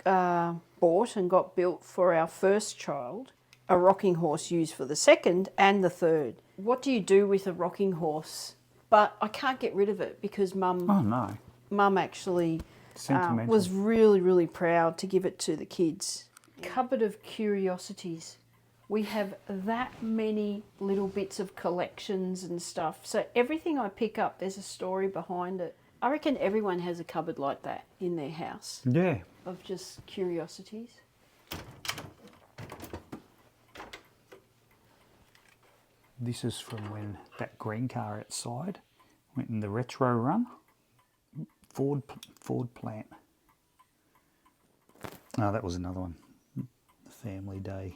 bought and got built for our first child. A rocking horse used for the second and the third. what do you do with a rocking horse? But I can't get rid of it because Mum actually was really, really proud to give it to the kids. Cupboard of curiosities. We have that many little bits of collections and stuff. So everything I pick up, there's a story behind it. I reckon everyone has a cupboard like that in their house. Yeah. Of just curiosities. This is from when that green car outside went in the retro run. Ford plant. Oh, that was another one. The family day.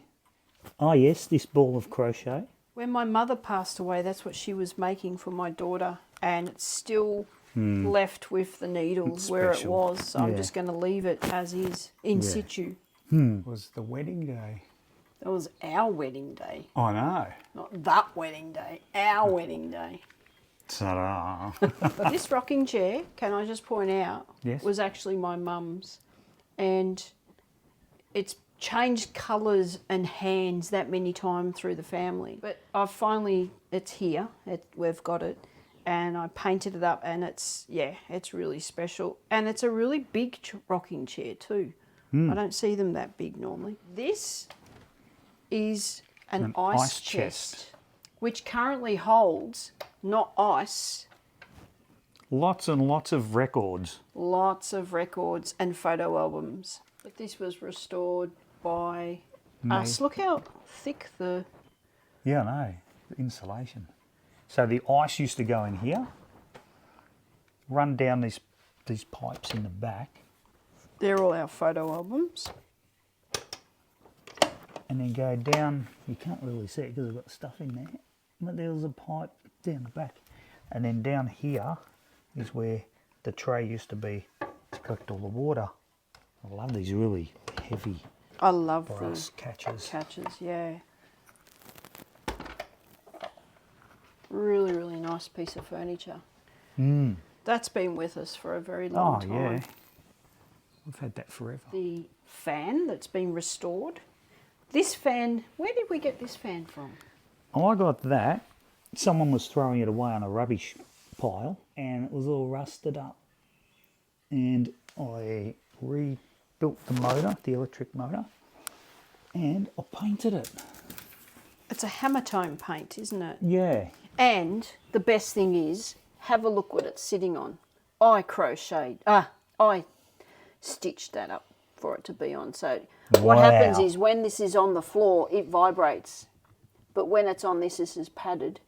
Oh yes, this ball of crochet. When my mother passed away, that's what she was making for my daughter, and it's still left with the needles where it was. So I'm just going to leave it as is, in situ. It was the wedding day. That was our wedding day. I know. Not that wedding day, our wedding day. Ta-da. This rocking chair, can I just point out, was actually my mum's. And it's changed colours and hands that many times through the family. But I've finally, it's here, we've got it. And I painted it up and it's really special. And it's a really big rocking chair too. I don't see them that big normally. This is an ice chest, which currently holds, not ice. Lots and lots of records. Lots of records and photo albums. But this was restored by us. Look how thick the... Yeah, I know. The insulation. So the ice used to go in here, run down these pipes in the back. They're all our photo albums. And then go down, you can't really see it because I've got stuff in there, but there was a pipe down the back. And then down here is where the tray used to be to collect all the water. I love these really heavy brass catches. Yeah. Really, really nice piece of furniture. That's been with us for a very long time. Yeah. We've had that forever. The fan that's been restored. This fan, where did we get this fan from? Oh, I got that. Someone was throwing it away on a rubbish pile and it was all rusted up. And I rebuilt the motor, the electric motor, and I painted it. It's a hammer tone paint, isn't it? Yeah. And the best thing is, have a look what it's sitting on. I stitched that up for it to be on. So what happens is when this is on the floor, it vibrates. But when it's on this is padded,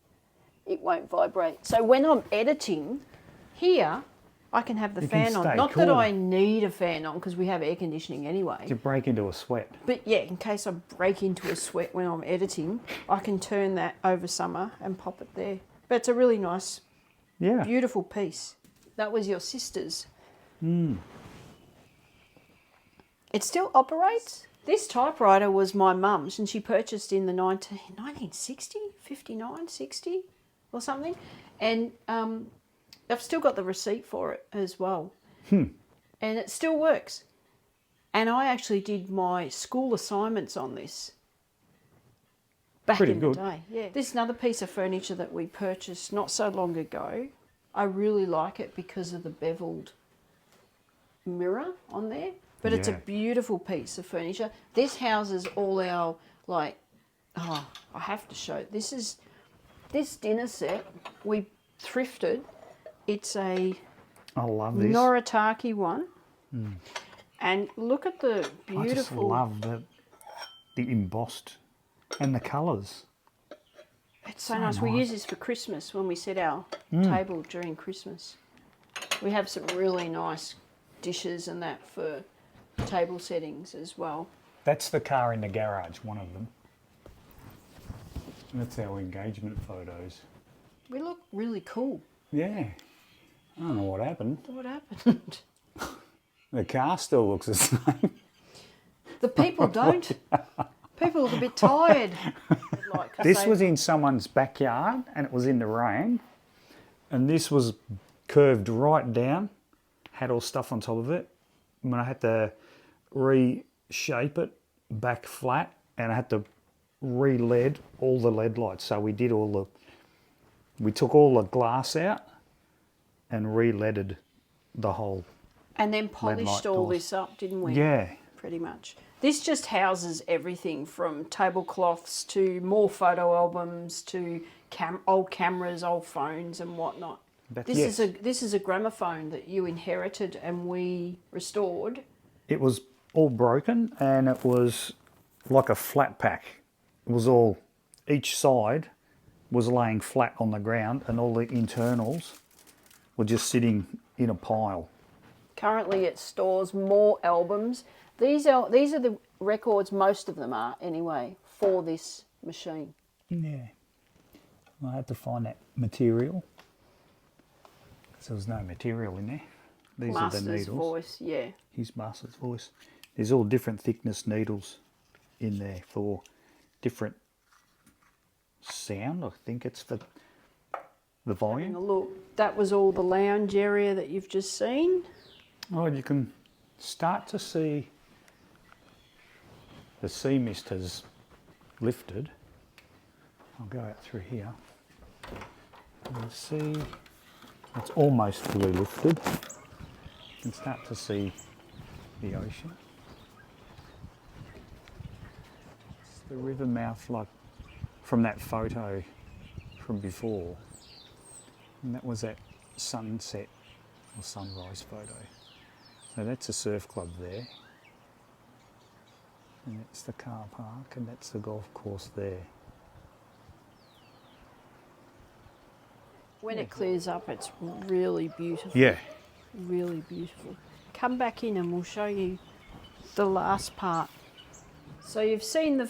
it won't vibrate. So when I'm editing here, I can have the fan on. Not that I need a fan on because we have air conditioning anyway. To break into a sweat. But yeah, in case I break into a sweat when I'm editing, I can turn that over summer and pop it there. But it's a really nice, beautiful piece. That was your sister's. It still operates. This typewriter was my mum's and she purchased in the 1960, 59, 60 or something. And I've still got the receipt for it as well. And it still works. And I actually did my school assignments on this back in the day. Yeah. This is another piece of furniture that we purchased not so long ago. I really like it because of the beveled mirror on there. But it's a beautiful piece of furniture. This houses all our, I have to show. This dinner set we thrifted. It's a Noritake one. And look at the beautiful... I just love the embossed and the colours. It's so nice. We use this for Christmas when we set our table during Christmas. We have some really nice dishes and that for table settings as well. That's the car in the garage, one of them. That's our engagement photos. We look really cool. Yeah. I don't know what happened. What happened? The car still looks the same. The people don't. People look a bit tired. This was in someone's backyard and it was in the rain. And this was curved right down, had all stuff on top of it. And I had to reshape it back flat and I had to re-lead all the LED lights. So we did all We took all the glass out and re-leaded the whole. And then polished all doors. this up, didn't we? Yeah. Pretty much. This just houses everything from tablecloths to more photo albums to old cameras, old phones and whatnot. This is a gramophone that you inherited and we restored. It was all broken and it was like a flat pack. It was all, each side was laying flat on the ground and all the internals were just sitting in a pile. Currently it stores more albums. These are the records, most of them are anyway, for this machine. Yeah. I had to find that material. Because there was no material in there. These are the Master's needles. voice, yeah. His master's voice. There's all different thickness needles in there for different sound. I think it's for the volume. Having a look. That was all the lounge area that you've just seen. Oh, you can start to see the sea mist has lifted. I'll go out through here. You'll see it's almost fully lifted. You can start to see the ocean. It's the river mouth, like from that photo from before. And that was that sunset or sunrise photo. So that's a surf club there. And that's the car park and that's the golf course there. When it clears up, it's really beautiful. Yeah. Really beautiful. Come back in and we'll show you the last part. So you've seen the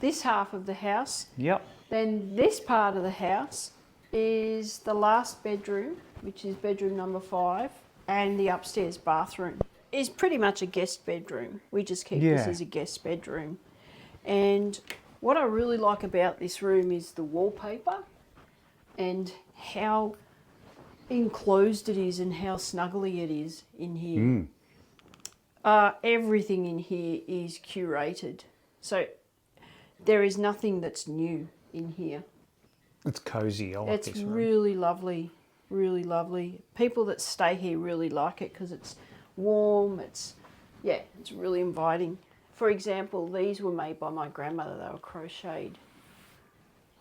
this half of the house. Yep. Then this part of the house is the last bedroom, which is bedroom number 5, and the upstairs bathroom is pretty much a guest bedroom. We just keep this as a guest bedroom. And what I really like about this room is the wallpaper and how enclosed it is and how snuggly it is in here. Everything in here is curated. So there is nothing that's new in here. It's cosy. I like this room. It's really lovely, really lovely. People that stay here really like it because it's warm. It's really inviting. For example, these were made by my grandmother. They were crocheted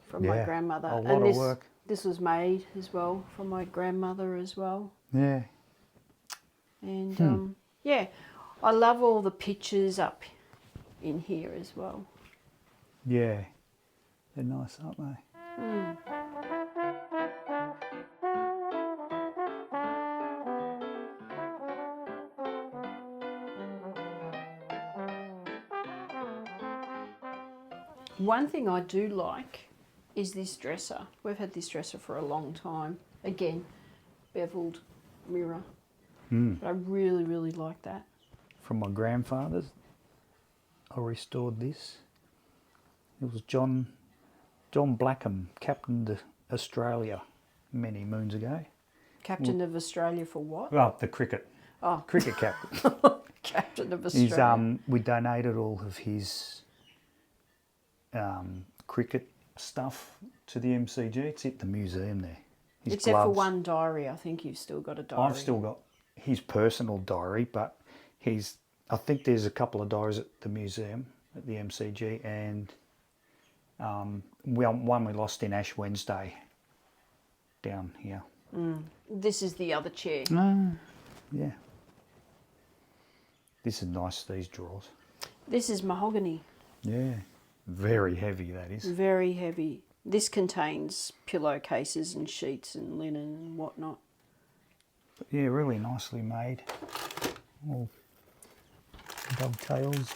from my grandmother. A lot of work. This was made as well from my grandmother as well. Yeah. And I love all the pictures up in here as well. Yeah. They're nice, aren't they? One thing I do like is this dresser. We've had this dresser for a long time. Again, beveled mirror. But I really, really like that. From my grandfather's, I restored this. It was John Blackham, captained Australia many moons ago. Captain of Australia for what? Well, the cricket. Oh. Cricket captain. Captain of Australia. We donated all of his cricket stuff to the MCG. It's at the museum there. His Except gloves. for one diary. I think you've still got a diary. I've still got his personal diary, but I think there's a couple of diaries at the museum at the MCG, and one we lost in Ash Wednesday down here. This is the other chair. Yeah. This is nice, these drawers. This is mahogany. Yeah. Very heavy, that is. Very heavy. This contains pillowcases and sheets and linen and whatnot. But yeah, really nicely made. All dovetails.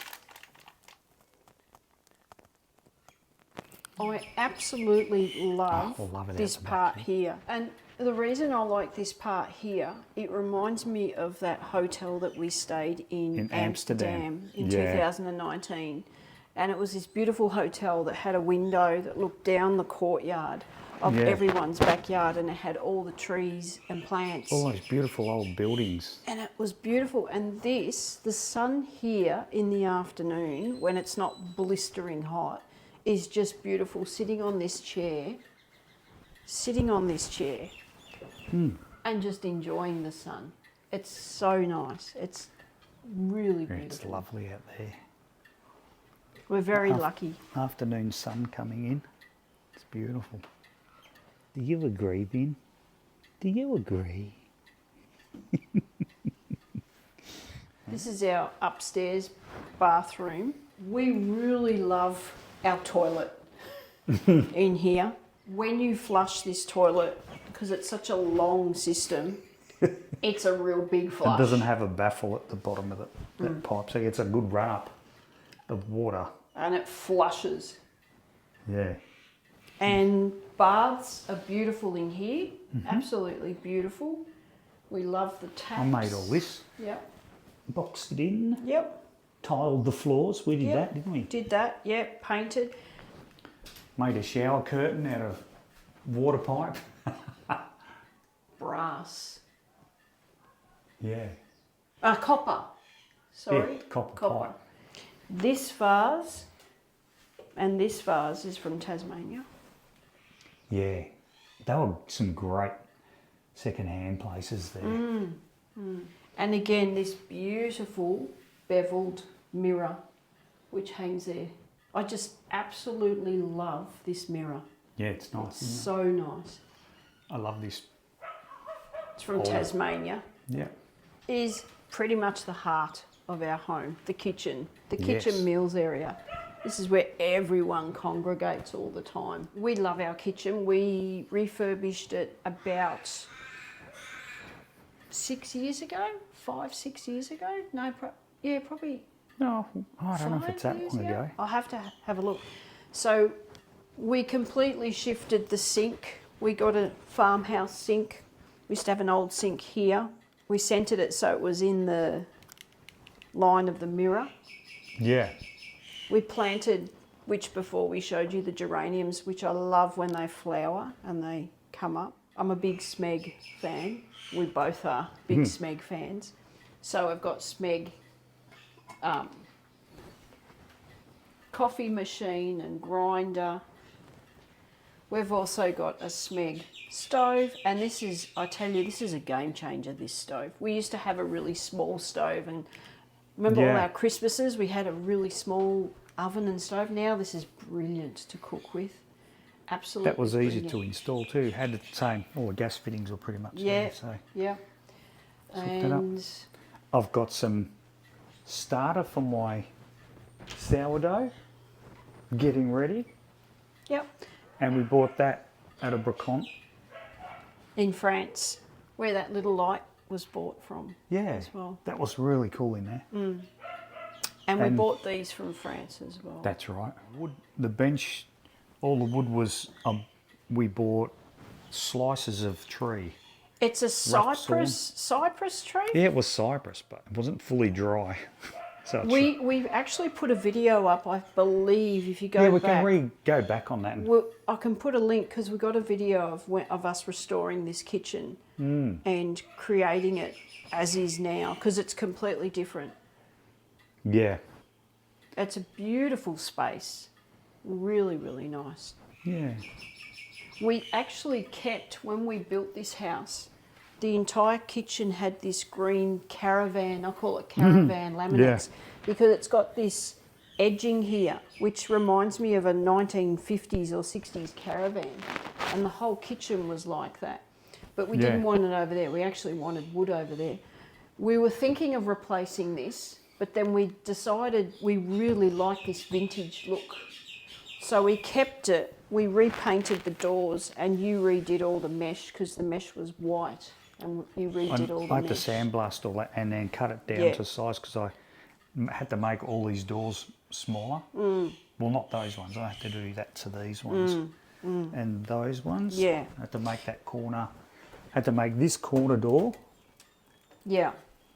I absolutely love, it this out the part back, here. And the reason I like this part here, it reminds me of that hotel that we stayed in Amsterdam in 2019. And it was this beautiful hotel that had a window that looked down the courtyard of everyone's backyard, and it had all the trees and plants. All those beautiful old buildings. And it was beautiful. And this, the sun here in the afternoon, when it's not blistering hot, is just beautiful. Sitting on this chair, sitting on this chair and just enjoying the sun. It's so nice. It's really beautiful. It's lovely out there. We're very lucky. Afternoon sun coming in. It's beautiful. Do you agree, Ben? Do you agree? This is our upstairs bathroom. We really love our toilet in here. When you flush this toilet, because it's such a long system, it's a real big flush. It doesn't have a baffle at the bottom of that pipe, so it's a good run up of water. And it flushes. Yeah. And baths are beautiful in here, absolutely beautiful. We love the taps. I made all this. Yep. Boxed it in. Yep. Tiled the floors. We did that, didn't we? Did that, yep. Painted. Made a shower curtain out of water pipe. Brass. Yeah. Copper. Sorry. Yeah, copper pipe. This vase and this vase is from Tasmania. Yeah. They were some great second-hand places there. And again, this beautiful beveled mirror which hangs there. I just absolutely love this mirror. Yeah, it's nice. It's so nice. I love this. It's from Tasmania. Yeah. It is pretty much the heart of our home, the kitchen meals area. This is where everyone congregates all the time. We love our kitchen. We refurbished it about 6 years ago, 5-6 years ago. No, probably. No, I don't know if it's that 5 years long ago. I'll have to have a look. So we completely shifted the sink. We got a farmhouse sink. We used to have an old sink here. We centred it so it was in the line of the mirror. Yeah. We planted, which before we showed you, the geraniums, which I love when they flower and they come up. I'm a big Smeg fan. We both are big Smeg fans. So I've got Smeg coffee machine and grinder. We've also got a Smeg stove, and this is, I tell you, this is a game changer, this stove. We used to have a really small stove, and remember all our Christmases, we had a really small oven and stove. Now this is brilliant to cook with. Absolutely. That was easy to install too. Had the same, all the gas fittings were pretty much there. So yeah. And I've got some starter for my sourdough, getting ready. Yep. And we bought that at a brocante. In France, where that little light was bought from. Yeah, as well. That was really cool in there. And we bought these from France as well. That's right. Wood, the bench, all the wood was, we bought slices of tree. It's a cypress tree? Yeah, it was cypress, but it wasn't fully dry. So we actually put a video up, I believe, if you go back. Yeah, we can go back on that. I can put a link because we got a video of us restoring this kitchen and creating it as is now, because it's completely different. Yeah. It's a beautiful space. Really, really nice. Yeah. We actually kept, when we built this house, the entire kitchen had this green caravan, I call it caravan laminates, because it's got this edging here, which reminds me of a 1950s or 60s caravan. And the whole kitchen was like that. But we didn't want it over there. We actually wanted wood over there. We were thinking of replacing this, but then we decided we really like this vintage look. So we kept it, we repainted the doors, and you redid all the mesh because the mesh was white. And you redid all the mesh. I had to sandblast all that and then cut it down to size because I had to make all these doors smaller. Well, not those ones. I had to do that to these ones. And those ones. Yeah. I had to make that corner. I had to make this corner door. Yeah.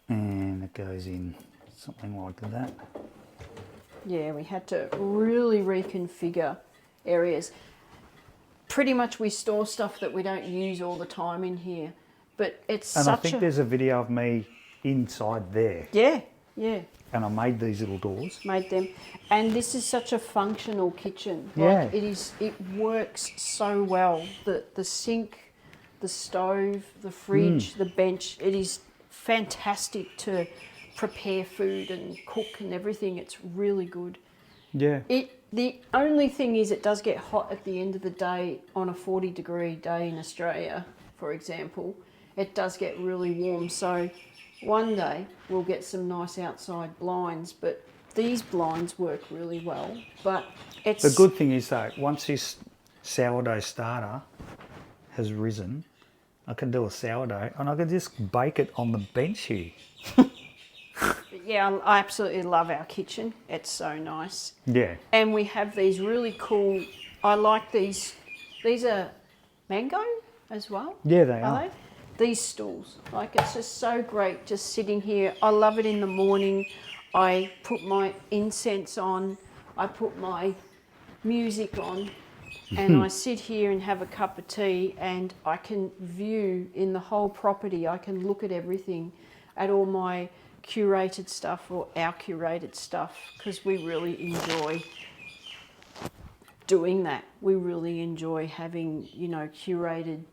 And it goes in something like that. Yeah, we had to really reconfigure areas. Pretty much we store stuff that we don't use all the time in here. But it's and such I think there's a video of me inside there. Yeah, Yeah. And I made these little doors. Made them. And this is such a functional kitchen. Yeah. Like it works so well. The sink, the stove, the fridge, the bench, it is fantastic to prepare food and cook and everything. It's really good. Yeah. The only thing is it does get hot at the end of the day on a 40-degree day in Australia, for example. It does get really warm. So one day we'll get some nice outside blinds, but these blinds work really well. But it's... The good thing is though, once this sourdough starter has risen, I can do a sourdough and I can just bake it on the bench here. Yeah, I absolutely love our kitchen. It's so nice. Yeah. And we have these really cool, I like these. These are mango as well. Yeah, they are. These stools, like it's just so great just sitting here. I love it in the morning. I put my incense on, I put my music on, and I sit here and have a cup of tea, and I can view in the whole property. I can look at everything, at all my curated stuff or our curated stuff, because we really enjoy doing that. We really enjoy having, you know, curated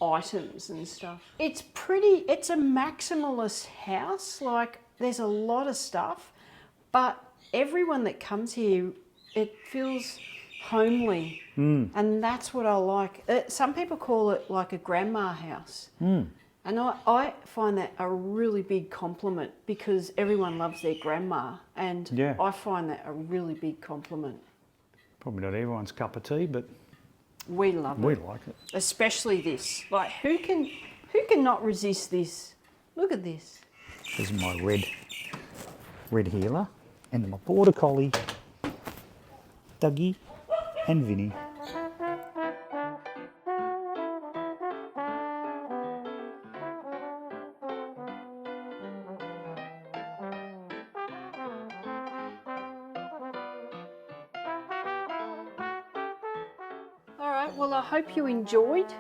items and stuff. It's a maximalist house. Like, there's a lot of stuff, but everyone that comes here, it feels homely. And that's what I like. Some people call it like a grandma house. And I find that a really big compliment, because everyone loves their grandma, and Yeah. I find that a really big compliment. Probably not everyone's cup of tea, but We love we it. like it. Especially this. Like, who can not resist this? Look at this. This is my red heeler, and my border collie, Dougie and Vinny. All right, well, I hope you enjoyed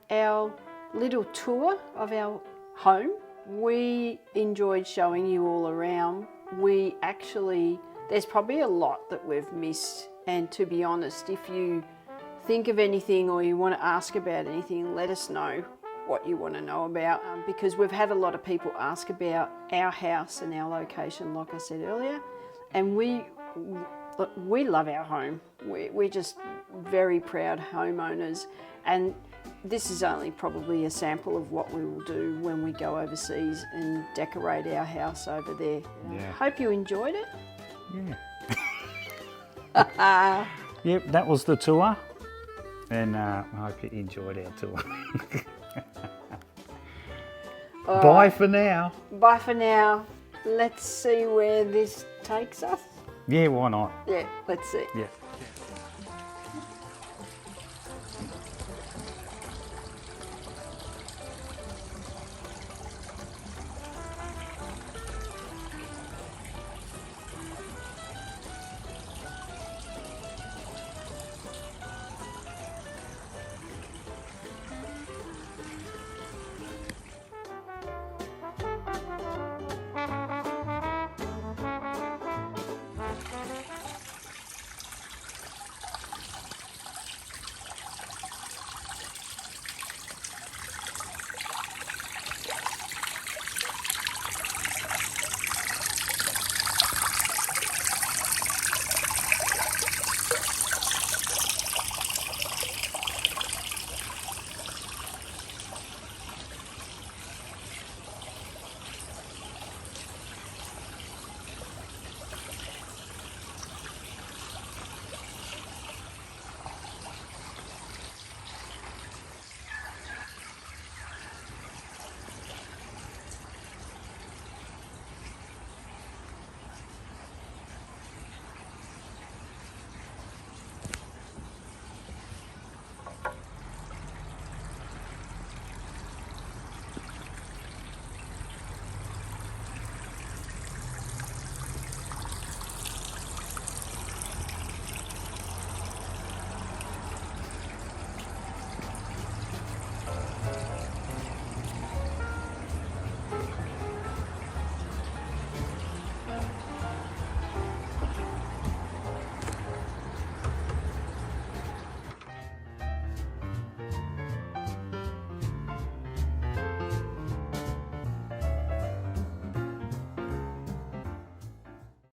our little tour of our home. We enjoyed showing you all around. There's probably a lot that we've missed, and to be honest, if you think of anything or you want to ask about anything, let us know what you want to know about, because we've had a lot of people ask about our house and our location, like I said earlier, and we love our home. We're just very proud homeowners, and this is only probably a sample of what we will do when we go overseas and decorate our house over there. Yeah. Hope you enjoyed it. Yeah. Yep, that was the tour, and I hope you enjoyed our tour. Bye for now. Bye for now. Let's see where this takes us. Yeah, why not? Yeah, let's see. Yeah.